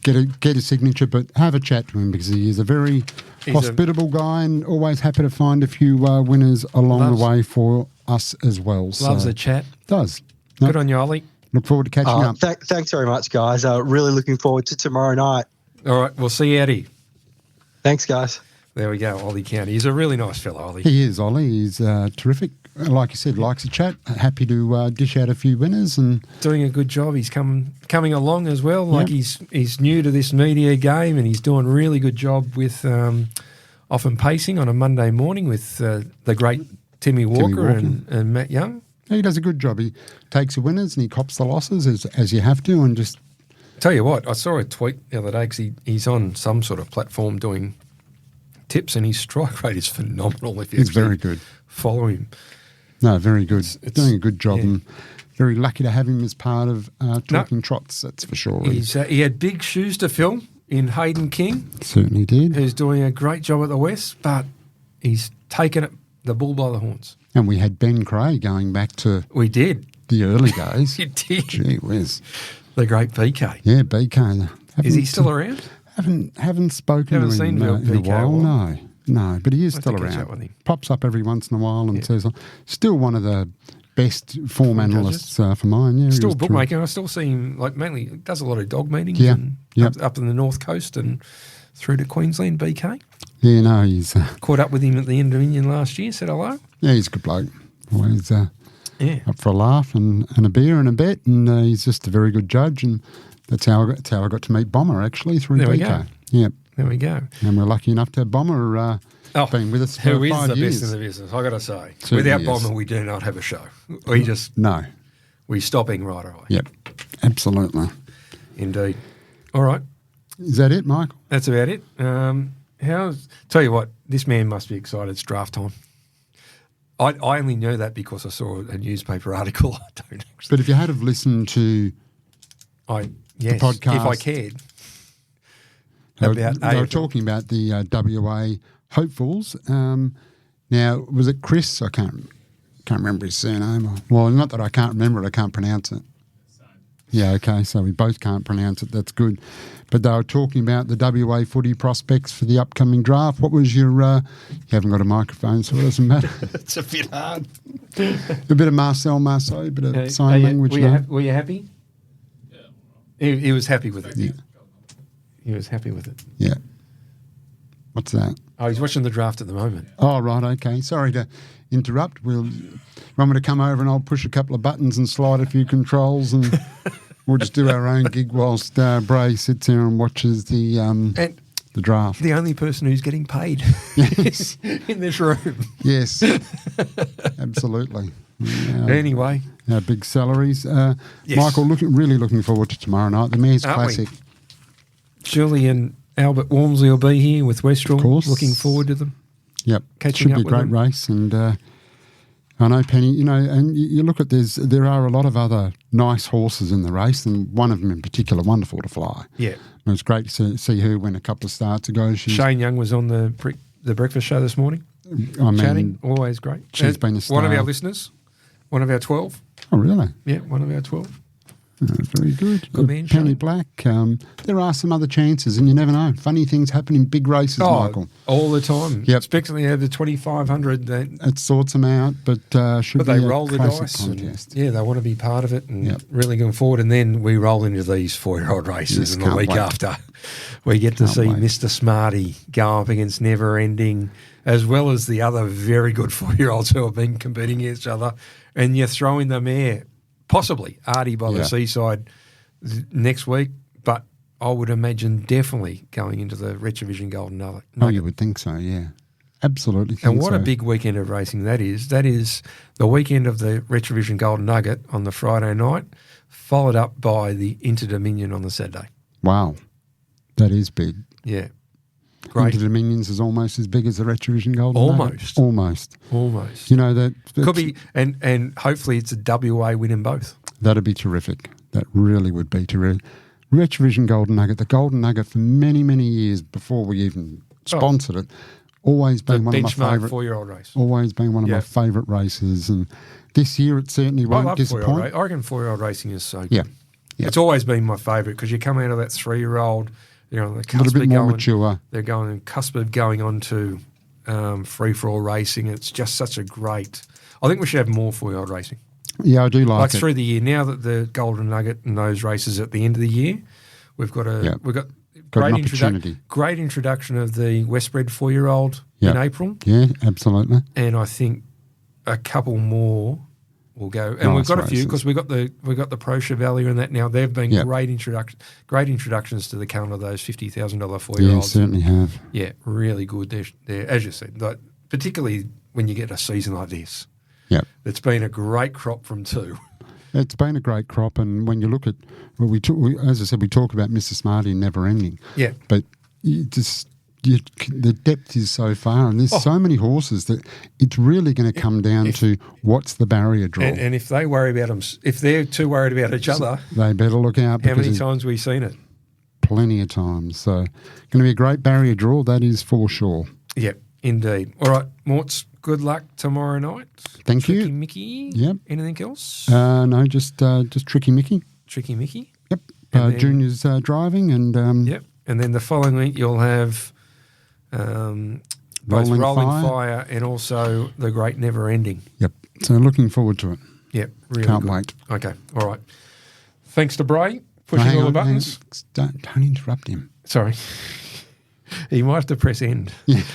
Get his signature, but have a chat to him, because he is a very hospitable guy and always happy to find a few winners along the way for us as well. Loves a chat. Does. Good on you, Ollie. Look forward to catching up. Thanks very much, guys. Really looking forward to tomorrow night. All right, we'll see you, Eddie. Thanks, guys. There we go, Ollie Cownie. He's a really nice fellow, Ollie. He is, Ollie. He's terrific. Like you said, likes a chat. Happy to dish out a few winners and doing a good job. He's coming along as well. Like he's new to this media game, and he's doing a really good job with often pacing on a Monday morning with the great Timmy Walker. And Matt Young. He does a good job. He takes the winners and he cops the losses as you have to, and just... Tell you what, I saw a tweet the other day because he's on some sort of platform doing tips, and his strike rate is phenomenal. If you very good. Follow him. No, very good. It's doing a good job, and very lucky to have him as part of Talking Trots, that's for sure. He had big shoes to fill in Hayden King. Certainly did. Who's doing a great job at the West, but he's taken the bull by the horns. And we had Ben Cray going back to... We did. The early days. You did. Gee whiz. The great BK. Yeah, BK. Is he still around? Haven't spoken to him in a while. No, but he is still around. Pops up every once in a while and says, still one of the best form analysts for mine. Yeah, still a bookmaker. I still see him, mainly does a lot of dog meetings up in the North Coast and through to Queensland, BK. Yeah, no, he's... Caught up with him at the Dominion last year, said hello. Yeah, he's a good bloke. Always up for a laugh and a beer and a bet, and he's just a very good judge, and that's how I got to meet Bomber, actually, through BK. Go. Yep. There we go. And we're lucky enough to have Bomber been with us for 5 years. Who is the best in the business, I got to say. Certainly Without is. Bomber, we do not have a show. We just... No. We stopping right away. Yep, absolutely. Indeed. All right. Is that it, Michael? That's about it. Tell you what, this man must be excited. It's draft time. I only know that because I saw a newspaper article. I don't actually. But if you had have listened to the podcast, if I cared, they were talking about the WA hopefuls. Now, was it Chris? I can't remember his surname. Well, not that I can't remember it. I can't pronounce it. Yeah, okay, so we both can't pronounce it. That's good. But they were talking about the WA footy prospects for the upcoming draft. What was your... you haven't got a microphone, so it doesn't matter. It's a bit hard. A bit of Marcel Marceau, a bit of sign language. Were you happy? Yeah. He was happy with it. Yeah. He was happy with it. Yeah. What's that? Oh, he's watching the draft at the moment. Oh, right, okay. Sorry to interrupt. Want me to come over and I'll push a couple of buttons and slide a few controls, and we'll just do our own gig whilst Bray sits here and watches the draft. The only person who's getting paid yes. in this room. Yes, absolutely. Anyway. Our big salaries. Yes. Michael, really looking forward to tomorrow night. The Mayor's Classic. Julie and Albert Walmsley will be here with Westrel. Of course. Looking forward to them. Yep. Catching Should be a great race. And I know, Penny, and you look at there are a lot of other nice horses in the race, and one of them in particular, wonderful to fly. Yeah. It was great to see her win a couple of starts ago. Shane Young was on the breakfast show this morning. Chatting, always great. She's been a star. One of our listeners, one of our 12. Oh, really? Yeah, one of our 12. Very good. Good man, Penny Shane. Black. There are some other chances, and you never know. Funny things happen in big races, Michael. All the time. Yep. Especially over the 2,500. It sorts them out, but should But be they a roll the classic dice. contest. And, they want to be part of it and really going forward. And then we roll into these 4-year-old races, Yes, and the can't week wait. after we get to Can't see wait. Mr. Smarty go up against Never Ending, as well as the other very good 4-year-olds who have been competing against each other. And you throw in the mare, possibly Artie by the Seaside next week, but I would imagine definitely going into the Retrovision Golden Nugget. Oh, you would think so, yeah. Absolutely think And what a so. big weekend of racing that is. That is the weekend of the Retrovision Golden Nugget on the Friday night, followed up by the Inter-Dominion on the Saturday. Wow. That is big. Yeah. Great. Inter-Dominions is almost as big as the Retrovision Golden Nugget. Almost. You know, that Could be, and hopefully it's a WA win in both. that'd be terrific. That really would be terrific. Retrovision Golden Nugget, the Golden Nugget for many, many years before we even sponsored it, always been one of my benchmark favourite 4-year-old race. Always been one of my favourite races, and this year it certainly I won't love 4-year-old disappoint. racing. I reckon 4-year-old racing is so good. Yeah. It's always been my favourite because you come out of that 3-year-old, they're on the cusp A little bit of more going, mature. They're going on the cusp of going on to free-for-all racing. It's just such a great. I think we should have more 4-year-old racing. Yeah, I do like it. Through the year. Now that the Golden Nugget and those races at the end of the year, we've got Got great an opportunity. Great introduction of the Westbred 4-year-old Yep. in April. Yeah, absolutely. And I think a couple more will go. And we've Nice got a few races. because we got the Pro Chevalier and that now. They've been Yep. great introductions to the calendar, those $50,000 Yeah, 4-year-olds. certainly have. Yeah, really good. They're as you said, like, particularly when you get a season like this. Yep. It's been a great crop from two. It's been a great crop, and when you look at, as I said, we talk about Mr. Smarty and Never Ending. Yeah. But the depth is so far, and there's so many horses that it's really going to come down to what's the barrier draw. And if they worry about them, if they're too worried about each other, they better look out. How many because times have we seen it? Plenty of times. So, going to be a great barrier draw, that is for sure. Yep, indeed. All right, Morts, good luck tomorrow night. Thank Tricky you. Mickey. Yep. Anything else? No, just Tricky Mickey. Tricky Mickey. Yep. And then- Junior's driving, and Yep. And then the following week you'll have both Rolling Fire and also The Great Never Ending. Yep. So looking forward to it. Yep. Really Can't good. wait. Okay. All right. Thanks to Bray pushing Hang all the on, buttons. Don't interrupt him. Sorry. You might have to press end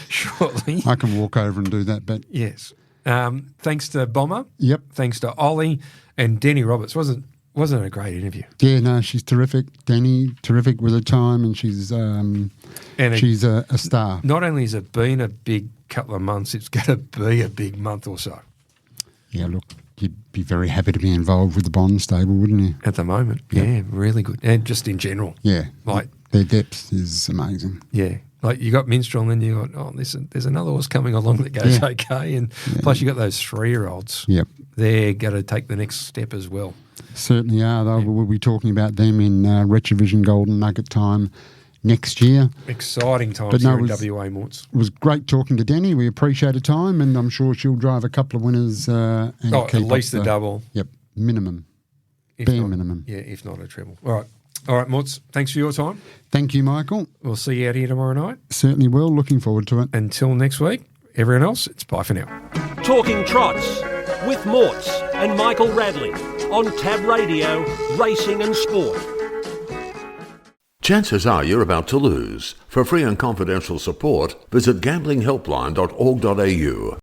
shortly. I can walk over and do that, but Yes. Thanks to Bomber. Yep. Thanks to Ollie and Deni Roberts. Wasn't it a great interview? yeah, no, she's terrific. Deni, terrific with her time, and she's she's a star. Not only has it been a big couple of months, it's going to be a big month or so. Yeah, look, you'd be very happy to be involved with the Bond stable, wouldn't you? At the moment, yeah, really good. And just in general. Yeah, Like, their depth is amazing. yeah. Like you got Minstrel and then you got, there's another horse coming along that goes Yeah. okay. And plus you got those 3-year-olds. Yep. They're going to take the next step as well. Certainly are. Though we'll be talking about them in Retrovision Golden Nugget time next year. Exciting times But no, here it in WA Morts. It was great talking to Deni. We appreciate her time, and I'm sure she'll drive a couple of winners and At keep least up the double. Yep, minimum. If Bare not- minimum. Yeah, if not a treble. All right, Morts, thanks for your time. Thank you, Michael. We'll see you out here tomorrow night. Certainly will. Looking forward to it. Until next week, everyone else, it's bye for now. Talking Trots with Morts and Michael Radley on Tab Radio, Racing and Sport. Chances are you're about to lose. For free and confidential support, visit gamblinghelpline.org.au.